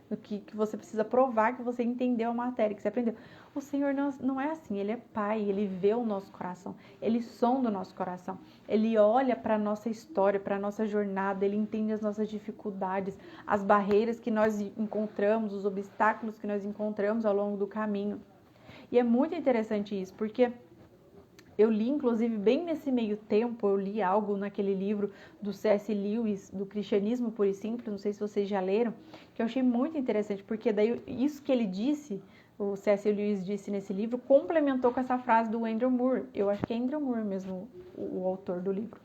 S1: no que você precisa provar que você entendeu a matéria, que você aprendeu. O Senhor não é assim, ele é pai, ele vê o nosso coração, ele sonda o nosso coração, ele olha para a nossa história, para a nossa jornada, ele entende as nossas dificuldades, as barreiras que nós encontramos, os obstáculos que nós encontramos ao longo do caminho. E é muito interessante isso, porque eu li, inclusive, bem nesse meio tempo, eu li algo naquele livro do C.S. Lewis, do Cristianismo Puro e Simples, não sei se vocês já leram, que eu achei muito interessante, porque daí isso que ele disse, o C.S. Lewis disse nesse livro, complementou com essa frase do Andrew Moore. Eu acho que é Andrew Moore mesmo, o autor do livro.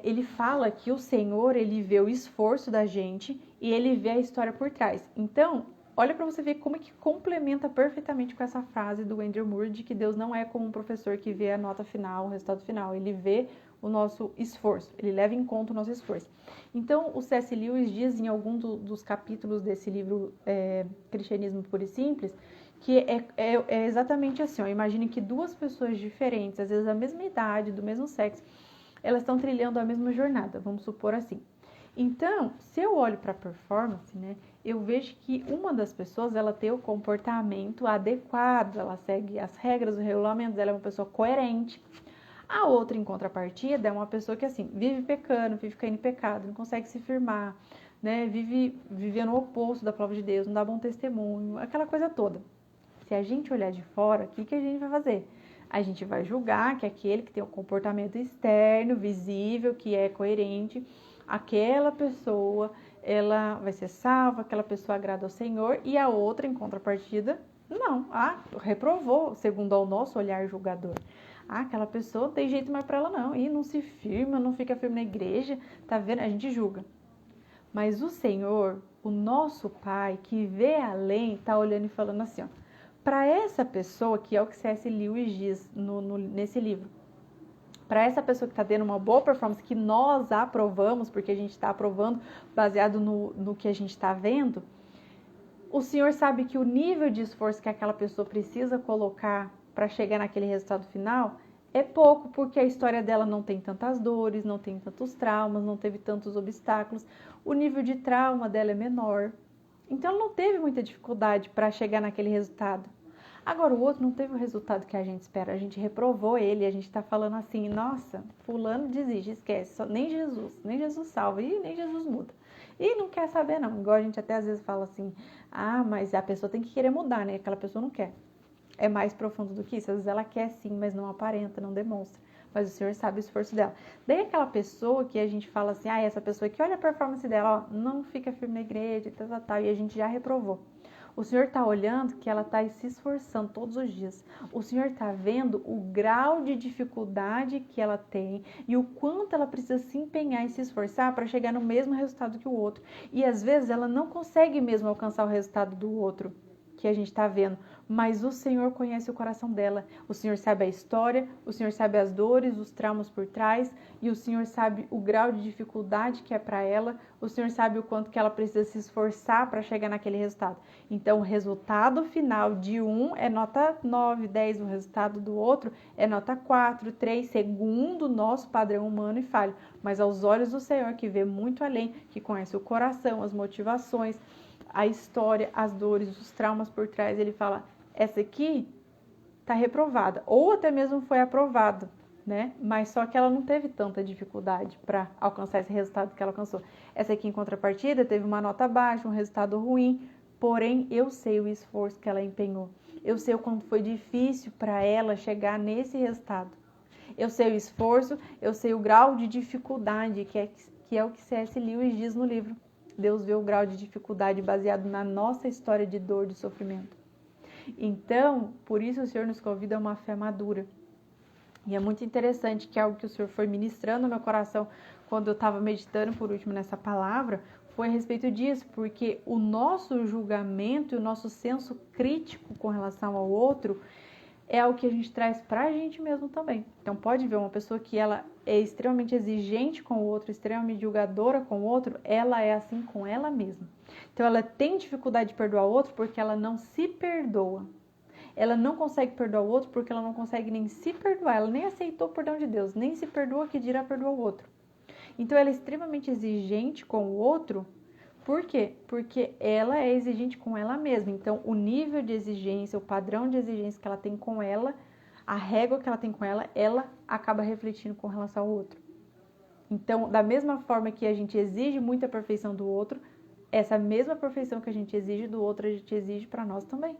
S1: Ele fala que o Senhor, ele vê o esforço da gente e ele vê a história por trás. Então, olha para você ver como que complementa perfeitamente com essa frase do Andrew Moore de que Deus não é como um professor que vê a nota final, o resultado final. Ele vê o nosso esforço, ele leva em conta o nosso esforço. Então, o C.S. Lewis diz em algum dos capítulos desse livro Cristianismo Puro e Simples, que é exatamente assim, ó, imagine que duas pessoas diferentes, às vezes da mesma idade, do mesmo sexo, elas estão trilhando a mesma jornada, vamos supor assim. Então, se eu olho para a performance, né, eu vejo que uma das pessoas, ela tem o comportamento adequado, ela segue as regras, os regulamentos, ela é uma pessoa coerente. A outra, em contrapartida, é uma pessoa que, assim, vive pecando, vive caindo em pecado, não consegue se firmar, né, vive vivendo o oposto da palavra de Deus, não dá bom testemunho, aquela coisa toda. Se a gente olhar de fora, o que a gente vai fazer? A gente vai julgar que aquele que tem um comportamento externo, visível, que é coerente, aquela pessoa, ela vai ser salva, aquela pessoa agrada ao Senhor, e a outra, em contrapartida, não, reprovou, segundo ao nosso olhar julgador. Aquela pessoa não tem jeito mais para ela não, e não se firma, não fica firme na igreja, tá vendo? A gente julga. Mas o Senhor, o nosso Pai, que vê além, tá olhando e falando assim, ó, para essa pessoa, que é o que C.S. Lewis diz nesse livro, para essa pessoa que está tendo uma boa performance, que nós aprovamos, porque a gente está aprovando baseado no que a gente está vendo, o Senhor sabe que o nível de esforço que aquela pessoa precisa colocar para chegar naquele resultado final é pouco, porque a história dela não tem tantas dores, não tem tantos traumas, não teve tantos obstáculos, o nível de trauma dela é menor. Então, ela não teve muita dificuldade para chegar naquele resultado. Agora, o outro não teve o resultado que a gente espera, a gente reprovou ele, a gente está falando assim, nossa, fulano desiste, esquece, nem Jesus salva, e nem Jesus muda. E não quer saber não, igual a gente até às vezes fala assim, mas a pessoa tem que querer mudar, né? Aquela pessoa não quer. É mais profundo do que isso, às vezes ela quer sim, mas não aparenta, não demonstra. Mas o Senhor sabe o esforço dela. Daí aquela pessoa que a gente fala assim, essa pessoa que olha a performance dela, não fica firme na igreja, tal, e a gente já reprovou. O Senhor está olhando que ela está se esforçando todos os dias. O Senhor está vendo o grau de dificuldade que ela tem e o quanto ela precisa se empenhar e se esforçar para chegar no mesmo resultado que o outro. E às vezes ela não consegue mesmo alcançar o resultado do outro que a gente está vendo, mas o Senhor conhece o coração dela. O Senhor sabe a história, o Senhor sabe as dores, os traumas por trás, e o Senhor sabe o grau de dificuldade que é para ela, o Senhor sabe o quanto que ela precisa se esforçar para chegar naquele resultado. Então, o resultado final de um é nota 9, 10, o resultado do outro é nota 4, 3, segundo o nosso padrão humano e falho. Mas aos olhos do Senhor, que vê muito além, que conhece o coração, as motivações, a história, as dores, os traumas por trás, ele fala, essa aqui está reprovada, ou até mesmo foi aprovada, né? Mas só que ela não teve tanta dificuldade para alcançar esse resultado que ela alcançou. Essa aqui, em contrapartida, teve uma nota baixa, um resultado ruim, porém eu sei o esforço que ela empenhou, eu sei o quanto foi difícil para ela chegar nesse resultado. Eu sei o esforço, eu sei o grau de dificuldade, que é o que C.S. Lewis diz no livro. Deus vê o grau de dificuldade baseado na nossa história de dor, de sofrimento. Então, por isso o Senhor nos convida a uma fé madura. E é muito interessante que algo que o Senhor foi ministrando no meu coração quando eu estava meditando por último nessa palavra, foi a respeito disso, porque o nosso julgamento e o nosso senso crítico com relação ao outro é algo que a gente traz pra gente mesmo também. Então pode ver uma pessoa que ela é extremamente exigente com o outro, extremamente julgadora com o outro, ela é assim com ela mesma. Então ela tem dificuldade de perdoar o outro porque ela não se perdoa. Ela não consegue perdoar o outro porque ela não consegue nem se perdoar, ela nem aceitou o perdão de Deus, nem se perdoa que dirá perdoar o outro. Então ela é extremamente exigente com o outro. Por quê? Porque ela é exigente com ela mesma. Então, o nível de exigência, o padrão de exigência que ela tem com ela, a régua que ela tem com ela acaba refletindo com relação ao outro. Então, da mesma forma que a gente exige muita perfeição do outro, essa mesma perfeição que a gente exige do outro, a gente exige para nós também.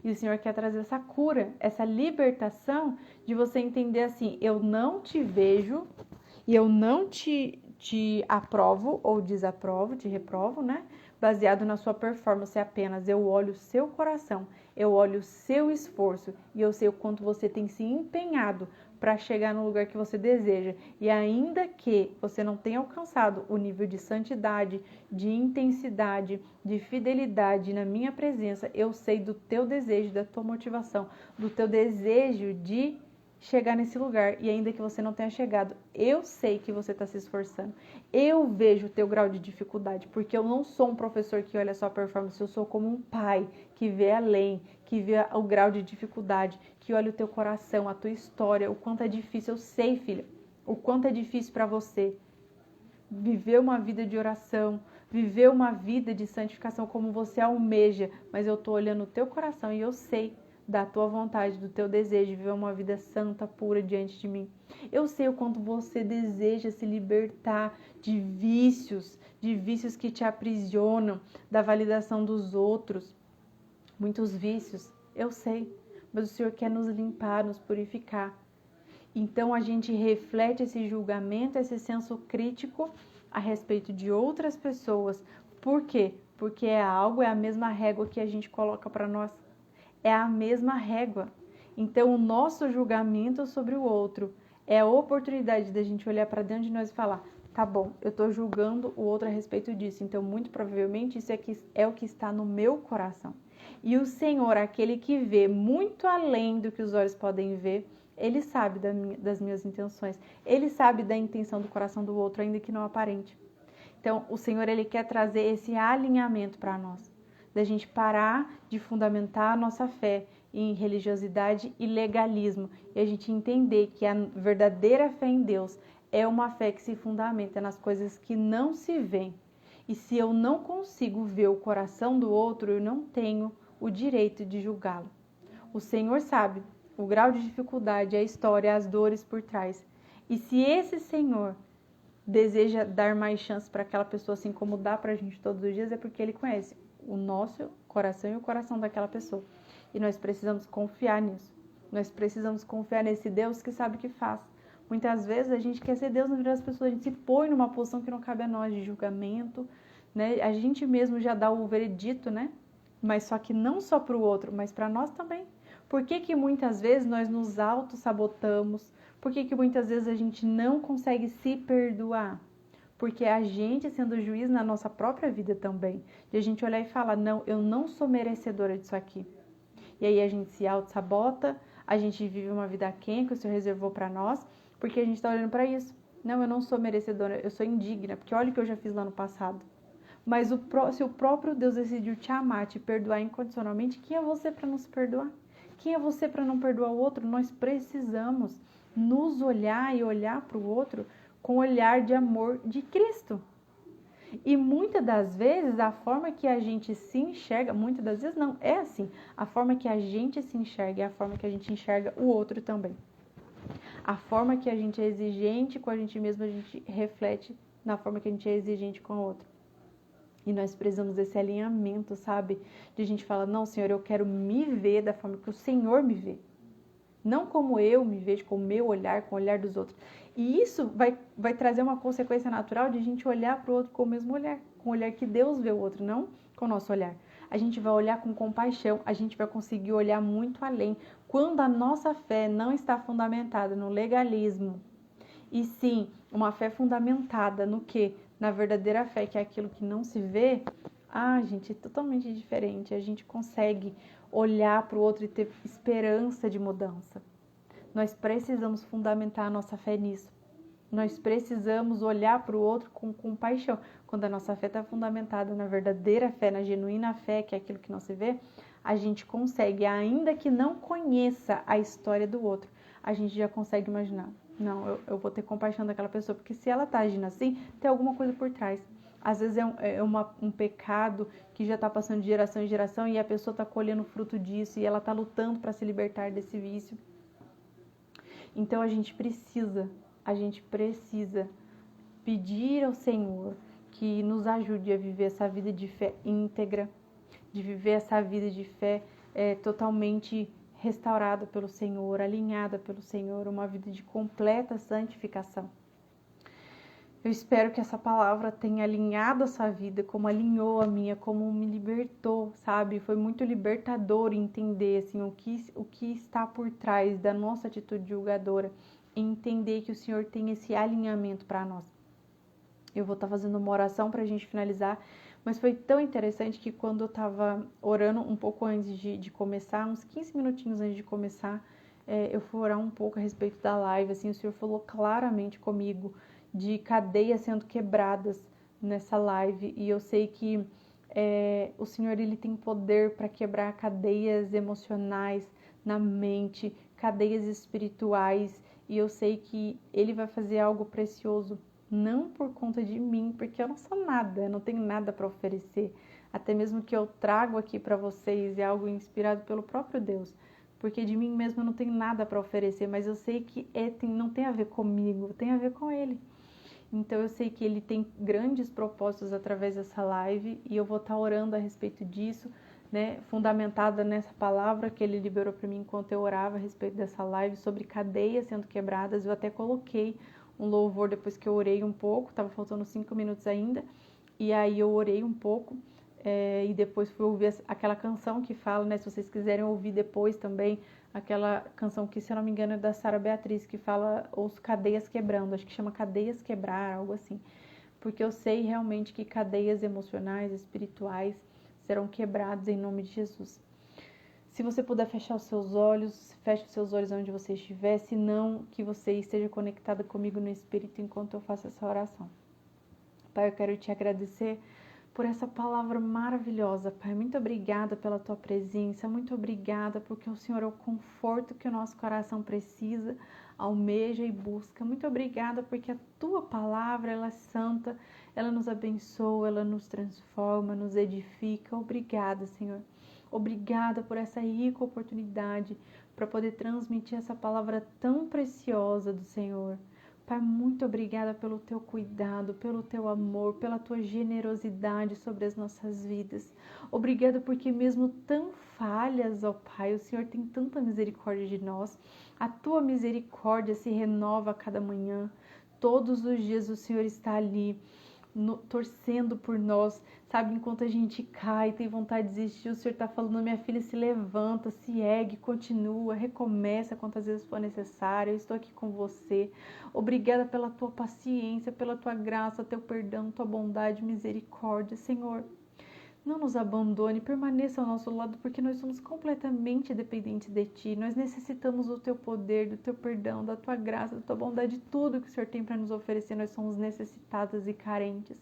S1: E o Senhor quer trazer essa cura, essa libertação de você entender assim, eu não te vejo e eu não te aprovo ou desaprovo, te reprovo, né? Baseado na sua performance apenas. Eu olho o seu coração, eu olho o seu esforço e eu sei o quanto você tem se empenhado para chegar no lugar que você deseja. E ainda que você não tenha alcançado o nível de santidade, de intensidade, de fidelidade na minha presença, eu sei do teu desejo, da tua motivação, do teu desejo de chegar nesse lugar, e ainda que você não tenha chegado, eu sei que você está se esforçando, eu vejo o teu grau de dificuldade, porque eu não sou um professor que olha só a performance, eu sou como um pai que vê além, que vê o grau de dificuldade, que olha o teu coração, a tua história, o quanto é difícil, eu sei, filha, o quanto é difícil para você viver uma vida de oração, viver uma vida de santificação como você almeja, mas eu estou olhando o teu coração e eu sei da tua vontade, do teu desejo de viver uma vida santa, pura diante de mim. Eu sei o quanto você deseja se libertar de vícios que te aprisionam, da validação dos outros, muitos vícios, eu sei, mas o Senhor quer nos limpar, nos purificar. Então a gente reflete esse julgamento, esse senso crítico a respeito de outras pessoas. Por quê? Porque é a mesma régua que a gente coloca para nós. É a mesma régua. Então, o nosso julgamento sobre o outro é a oportunidade da gente olhar para dentro de nós e falar: tá bom, eu estou julgando o outro a respeito disso, então muito provavelmente isso é o que está no meu coração. E o Senhor, aquele que vê muito além do que os olhos podem ver, Ele sabe das minhas intenções, Ele sabe da intenção do coração do outro, ainda que não aparente. Então, o Senhor, Ele quer trazer esse alinhamento para nós, da gente parar de fundamentar a nossa fé em religiosidade e legalismo, e a gente entender que a verdadeira fé em Deus é uma fé que se fundamenta nas coisas que não se veem. E se eu não consigo ver o coração do outro, eu não tenho o direito de julgá-lo. O Senhor sabe o grau de dificuldade, a história, as dores por trás. E se esse Senhor deseja dar mais chance para aquela pessoa, assim como dá para a gente todos os dias, é porque Ele conhece o nosso coração e o coração daquela pessoa. E nós precisamos confiar nisso. Nós precisamos confiar nesse Deus que sabe o que faz. Muitas vezes a gente quer ser Deus na vida das pessoas, a gente se põe numa posição que não cabe a nós, de julgamento, né? A gente mesmo já dá o veredito, né? Mas só que não só para o outro, mas para nós também. Por que que muitas vezes nós nos auto-sabotamos? Por que que muitas vezes a gente não consegue se perdoar? Porque a gente sendo juiz na nossa própria vida também. De a gente olhar e falar: não, eu não sou merecedora disso aqui. E aí a gente se auto-sabota, a gente vive uma vida aquém que o Senhor reservou para nós, porque a gente está olhando para isso. Não, eu não sou merecedora, eu sou indigna, porque olha o que eu já fiz lá no passado. Mas se o próprio Deus decidiu te amar, te perdoar incondicionalmente, quem é você para não se perdoar? Quem é você para não perdoar o outro? Nós precisamos nos olhar e olhar para o outro com o olhar de amor de Cristo. E muitas das vezes a forma que a gente se enxerga, muitas das vezes não, é assim, a forma que a gente se enxerga é a forma que a gente enxerga o outro também. A forma que a gente é exigente com a gente mesmo, a gente reflete na forma que a gente é exigente com o outro. E nós precisamos desse alinhamento, sabe? De a gente falar: não, Senhor, eu quero me ver da forma que o Senhor me vê. Não como eu me vejo, com o meu olhar, com o olhar dos outros. E isso vai trazer uma consequência natural de a gente olhar para o outro com o mesmo olhar. Com o olhar que Deus vê o outro, não com o nosso olhar. A gente vai olhar com compaixão, a gente vai conseguir olhar muito além. Quando a nossa fé não está fundamentada no legalismo, e sim uma fé fundamentada no quê? Na verdadeira fé, que é aquilo que não se vê, gente, é totalmente diferente. A gente consegue olhar para o outro e ter esperança de mudança. Nós precisamos fundamentar a nossa fé nisso. Nós precisamos olhar para o outro com compaixão. Quando a nossa fé está fundamentada na verdadeira fé, na genuína fé, que é aquilo que não se vê, a gente consegue, ainda que não conheça a história do outro, a gente já consegue imaginar: não, eu vou ter compaixão daquela pessoa, porque se ela está agindo assim, tem alguma coisa por trás. Às vezes é um pecado que já está passando de geração em geração e a pessoa está colhendo fruto disso e ela está lutando para se libertar desse vício. Então a gente precisa pedir ao Senhor que nos ajude a viver essa vida de fé íntegra, de viver essa vida de fé totalmente restaurada pelo Senhor, alinhada pelo Senhor, uma vida de completa santificação. Eu espero que essa palavra tenha alinhado a sua vida, como alinhou a minha, como me libertou, sabe? Foi muito libertador entender assim, o que está por trás da nossa atitude julgadora, e entender que o Senhor tem esse alinhamento para nós. Eu vou estar fazendo uma oração para a gente finalizar, mas foi tão interessante que quando eu estava orando um pouco antes de começar, uns 15 minutinhos antes de começar, eu fui orar um pouco a respeito da live, assim, o Senhor falou claramente comigo de cadeias sendo quebradas nessa live, e eu sei que o Senhor, Ele tem poder para quebrar cadeias emocionais na mente, cadeias espirituais, e eu sei que Ele vai fazer algo precioso, não por conta de mim, porque eu não sou nada, eu não tenho nada para oferecer, até mesmo que eu trago aqui para vocês é algo inspirado pelo próprio Deus, porque de mim mesmo eu não tenho nada para oferecer, mas eu sei que não tem a ver comigo, tem a ver com Ele. Então eu sei que Ele tem grandes propósitos através dessa live e eu vou estar orando a respeito disso, né, fundamentada nessa palavra que Ele liberou para mim enquanto eu orava a respeito dessa live sobre cadeias sendo quebradas. Eu até coloquei um louvor depois que eu orei um pouco, tava faltando 5 minutos ainda, e aí eu orei um pouco, e depois fui ouvir aquela canção que fala, né, se vocês quiserem ouvir depois também, aquela canção que, se eu não me engano, é da Sara Beatriz, que fala os cadeias quebrando, acho que chama Cadeias Quebrar, algo assim, porque eu sei realmente que cadeias emocionais, espirituais, serão quebradas em nome de Jesus. Se você puder fechar os seus olhos, feche os seus olhos onde você estiver, se não, que você esteja conectada comigo no Espírito enquanto eu faço essa oração. Pai, eu quero te agradecer por essa palavra maravilhosa, Pai. Muito obrigada pela tua presença, muito obrigada porque o Senhor é o conforto que o nosso coração precisa, almeja e busca. Muito obrigada porque a tua palavra, ela é santa, ela nos abençoa, ela nos transforma, nos edifica. Obrigada, Senhor. Obrigada por essa rica oportunidade para poder transmitir essa palavra tão preciosa do Senhor. Pai, muito obrigada pelo teu cuidado, pelo teu amor, pela tua generosidade sobre as nossas vidas. Obrigada porque mesmo tão falhas, ó Pai, o Senhor tem tanta misericórdia de nós. A tua misericórdia se renova a cada manhã. Todos os dias o Senhor está ali, torcendo por nós, sabe? Enquanto a gente cai, tem vontade de desistir, o Senhor está falando: minha filha, se levanta, se ergue, continua, recomeça quantas vezes for necessário, eu estou aqui com você. Obrigada pela tua paciência, pela tua graça, teu perdão, tua bondade, misericórdia, Senhor. Não nos abandone, permaneça ao nosso lado, porque nós somos completamente dependentes de Ti. Nós necessitamos do Teu poder, do Teu perdão, da Tua graça, da Tua bondade, de tudo que o Senhor tem para nos oferecer. Nós somos necessitadas e carentes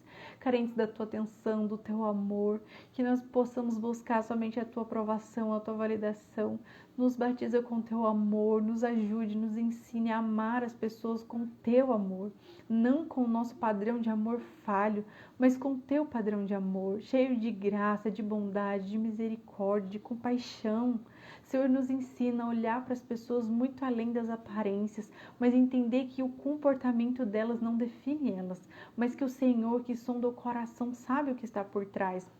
S1: da Tua atenção, do Teu amor, que nós possamos buscar somente a Tua aprovação, a Tua validação. Nos batiza com Teu amor, nos ajude, nos ensine a amar as pessoas com Teu amor, não com o nosso padrão de amor falho, mas com Teu padrão de amor, cheio de graça, de bondade, de misericórdia, de compaixão. Senhor, nos ensina a olhar para as pessoas muito além das aparências, mas entender que o comportamento delas não define elas, mas que o Senhor, que sonda o coração, sabe o que está por trás.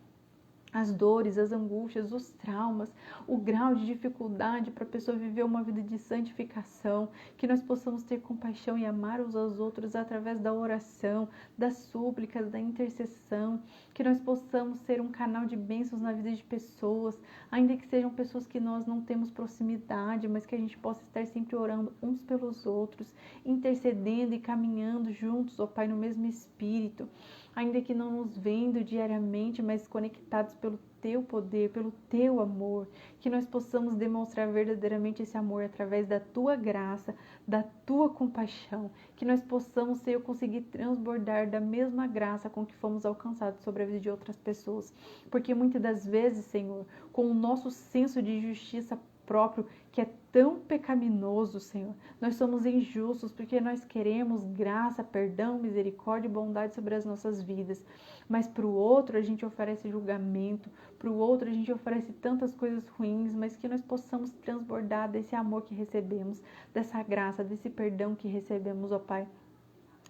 S1: As dores, as angústias, os traumas, o grau de dificuldade para a pessoa viver uma vida de santificação, que nós possamos ter compaixão e amar uns aos outros através da oração, das súplicas, da intercessão, que nós possamos ser um canal de bênçãos na vida de pessoas, ainda que sejam pessoas que nós não temos proximidade, mas que a gente possa estar sempre orando uns pelos outros, intercedendo e caminhando juntos, ó Pai, no mesmo Espírito, ainda que não nos vendo diariamente, mas conectados pelo Teu poder, pelo Teu amor, que nós possamos demonstrar verdadeiramente esse amor através da Tua graça, da Tua compaixão, que nós possamos, Senhor, conseguir transbordar da mesma graça com que fomos alcançados sobre a vida de outras pessoas, porque muitas das vezes, Senhor, com o nosso senso de justiça próprio, que é tão pecaminoso, Senhor, nós somos injustos porque nós queremos graça, perdão, misericórdia e bondade sobre as nossas vidas, mas para o outro a gente oferece julgamento, para o outro a gente oferece tantas coisas ruins, mas que nós possamos transbordar desse amor que recebemos, dessa graça, desse perdão que recebemos, ó Pai.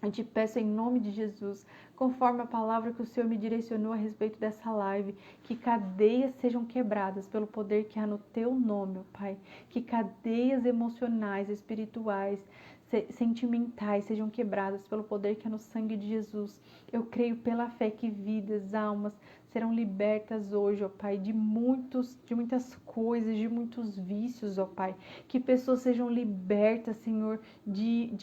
S1: Eu te peço em nome de Jesus, conforme a palavra que o Senhor me direcionou a respeito dessa live, que cadeias sejam quebradas pelo poder que há no Teu nome, ó Pai. Que cadeias emocionais, espirituais, sentimentais sejam quebradas pelo poder que há no sangue de Jesus. Eu creio pela fé que vidas, almas serão libertas hoje, ó Pai, de muitas coisas, de muitos vícios, ó Pai. Que pessoas sejam libertas, Senhor, de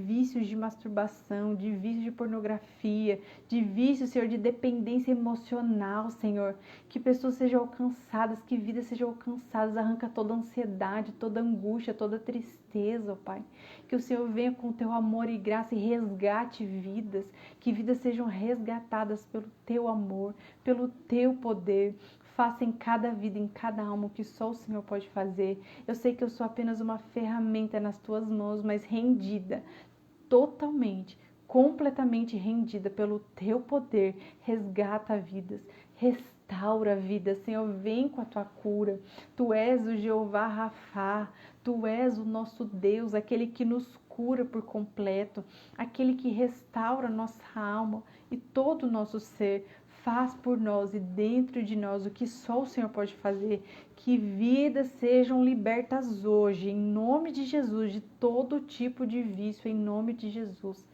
S1: vícios de masturbação, de vícios de pornografia, de vícios, Senhor, de dependência emocional, Senhor. Que pessoas sejam alcançadas, que vidas sejam alcançadas, arranca toda ansiedade, toda angústia, toda tristeza, ó Pai. Que o Senhor venha com Teu amor e graça e resgate vidas, que vidas sejam resgatadas pelo Teu amor, pelo Teu poder. Faça em cada vida, em cada alma, o que só o Senhor pode fazer. Eu sei que eu sou apenas uma ferramenta nas Tuas mãos, mas rendida, totalmente, completamente rendida pelo Teu poder. Resgata vidas, restaura vidas, Senhor, vem com a Tua cura. Tu és o Jeová Rafá, Tu és o nosso Deus, aquele que nos cura por completo, aquele que restaura nossa alma e todo o nosso ser. Faz por nós e dentro de nós o que só o Senhor pode fazer. Que vidas sejam libertas hoje, em nome de Jesus, de todo tipo de vício, em nome de Jesus.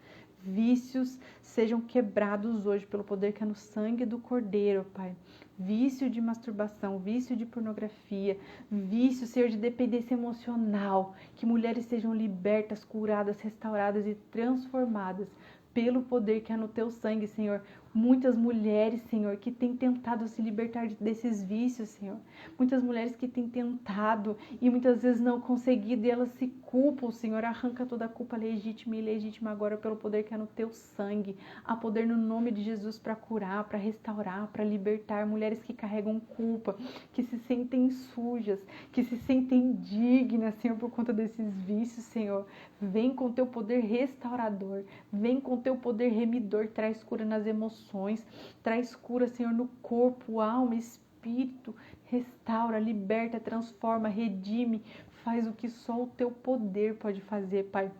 S1: vícios sejam quebrados hoje pelo poder que é no sangue do Cordeiro, Pai. Vício de masturbação, vício de pornografia, vício, Senhor, de dependência emocional. Que mulheres sejam libertas, curadas, restauradas e transformadas pelo poder que é no teu sangue, Senhor. Muitas mulheres, Senhor, que têm tentado se libertar desses vícios, Senhor. Muitas mulheres que têm tentado e muitas vezes não conseguido e elas se culpam, Senhor. Arranca toda a culpa legítima e ilegítima agora pelo poder que é no teu sangue. Há poder no nome de Jesus para curar, para restaurar, para libertar. Mulheres que carregam culpa, que se sentem sujas, que se sentem dignas, Senhor, por conta desses vícios, Senhor. Vem com teu poder restaurador, vem com teu poder remidor, traz cura nas emoções, traz cura, Senhor, no corpo, alma, espírito, restaura, liberta, transforma, redime, faz o que só o teu poder pode fazer, Pai.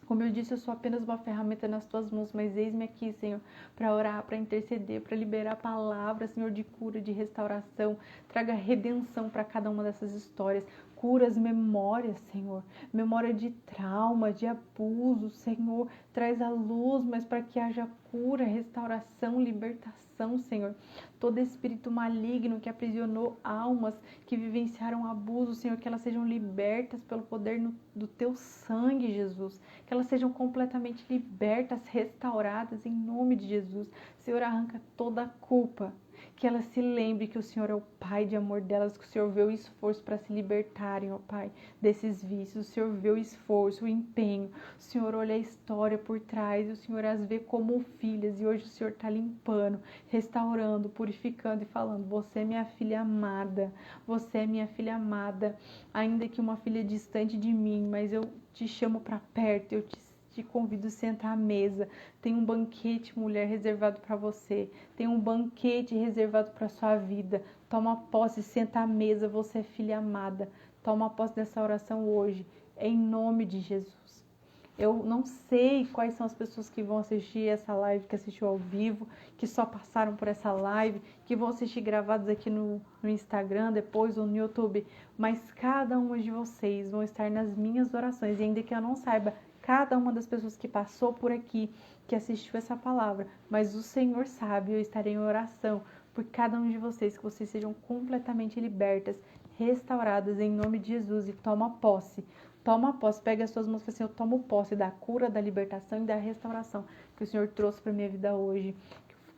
S1: Como eu disse, eu sou apenas uma ferramenta nas tuas mãos, mas eis-me aqui, Senhor, para orar, para interceder, para liberar palavras, Senhor, de cura, de restauração. Traga redenção para cada uma dessas histórias. Cura as memórias, Senhor. Memória de trauma, de abuso, Senhor. Traz a luz, mas para que haja cura, restauração, libertação, Senhor. Todo espírito maligno que aprisionou almas que vivenciaram abuso, Senhor, que elas sejam libertas pelo poder do teu sangue, Jesus. Que elas sejam completamente libertas, restauradas em nome de Jesus. Senhor, arranca toda a culpa. Que elas se lembrem que o Senhor é o Pai de amor delas, que o Senhor vê o esforço para se libertarem, ó Pai, desses vícios. O Senhor vê o esforço, o empenho. O Senhor olha a história por trás, e o Senhor as vê como filhas. E hoje o Senhor está limpando, restaurando, purificando e falando: você é minha filha amada, você é minha filha amada. Ainda que uma filha distante de mim, mas eu te chamo para perto, eu te convido a sentar à mesa. Tem um banquete, mulher, reservado para você. Tem um banquete reservado para sua vida. Toma posse, senta à mesa, você é filha amada. Toma posse dessa oração hoje, em nome de Jesus. Eu não sei quais são as pessoas que vão assistir essa live, que assistiu ao vivo, que só passaram por essa live, que vão assistir gravados aqui no Instagram depois ou no YouTube, mas cada uma de vocês vão estar nas minhas orações, e ainda que eu não saiba cada uma das pessoas que passou por aqui, que assistiu essa palavra, mas o Senhor sabe, eu estarei em oração por cada um de vocês, que vocês sejam completamente libertas, restauradas em nome de Jesus, e toma posse, pega as suas mãos e fala assim: eu tomo posse da cura, da libertação e da restauração que o Senhor trouxe para a minha vida hoje.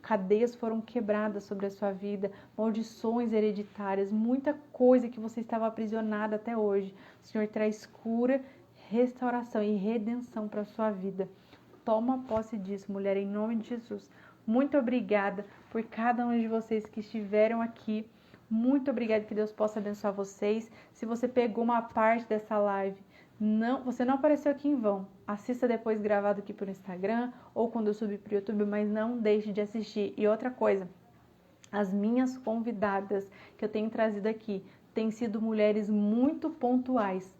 S1: Cadeias foram quebradas sobre a sua vida, maldições hereditárias, muita coisa que você estava aprisionada até hoje. O Senhor traz cura, restauração e redenção para a sua vida. Toma posse disso, mulher, em nome de Jesus. Muito obrigada por cada um de vocês que estiveram aqui. Muito obrigada, que Deus possa abençoar vocês. Se você pegou uma parte dessa live, você não apareceu aqui em vão. Assista depois gravado aqui pelo Instagram ou quando eu subir para o YouTube, mas não deixe de assistir. E outra coisa, as minhas convidadas que eu tenho trazido aqui têm sido mulheres muito pontuais.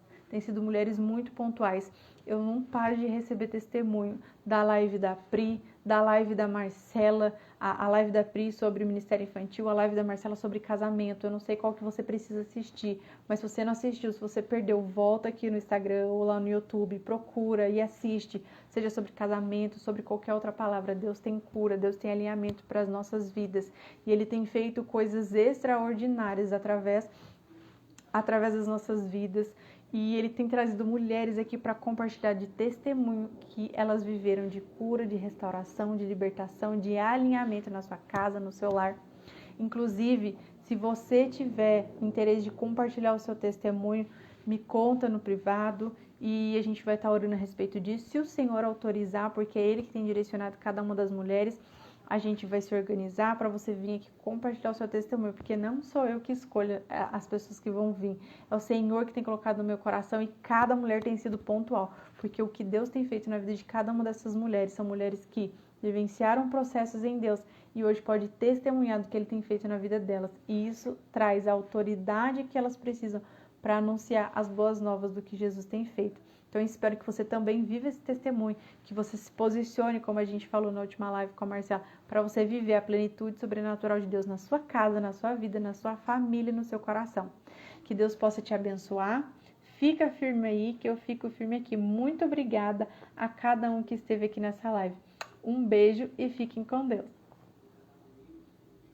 S1: Eu não paro de receber testemunho da live da Pri, da live da Marcela, a live da Pri sobre o Ministério Infantil, a live da Marcela sobre casamento. Eu não sei qual que você precisa assistir, mas se você não assistiu, se você perdeu, volta aqui no Instagram ou lá no YouTube, procura e assiste, seja sobre casamento, sobre qualquer outra palavra. Deus tem cura, Deus tem alinhamento para as nossas vidas, e Ele tem feito coisas extraordinárias através das nossas vidas. E Ele tem trazido mulheres aqui para compartilhar de testemunho que elas viveram de cura, de restauração, de libertação, de alinhamento na sua casa, no seu lar. Inclusive, se você tiver interesse de compartilhar o seu testemunho, me conta no privado e a gente vai estar orando a respeito disso. Se o Senhor autorizar, porque é Ele que tem direcionado cada uma das mulheres, a gente vai se organizar para você vir aqui compartilhar o seu testemunho, porque não sou eu que escolho as pessoas que vão vir, é o Senhor que tem colocado no meu coração, e cada mulher tem sido pontual, porque o que Deus tem feito na vida de cada uma dessas mulheres, são mulheres que vivenciaram processos em Deus e hoje pode testemunhar do que Ele tem feito na vida delas, e isso traz a autoridade que elas precisam para anunciar as boas novas do que Jesus tem feito. Então, eu espero que você também viva esse testemunho, que você se posicione, como a gente falou na última live com a Marcela, para você viver a plenitude sobrenatural de Deus na sua casa, na sua vida, na sua família e no seu coração. Que Deus possa te abençoar. fica firme aí, que eu fico firme aqui. Muito obrigada a cada um que esteve aqui nessa live. Um beijo e fiquem com Deus.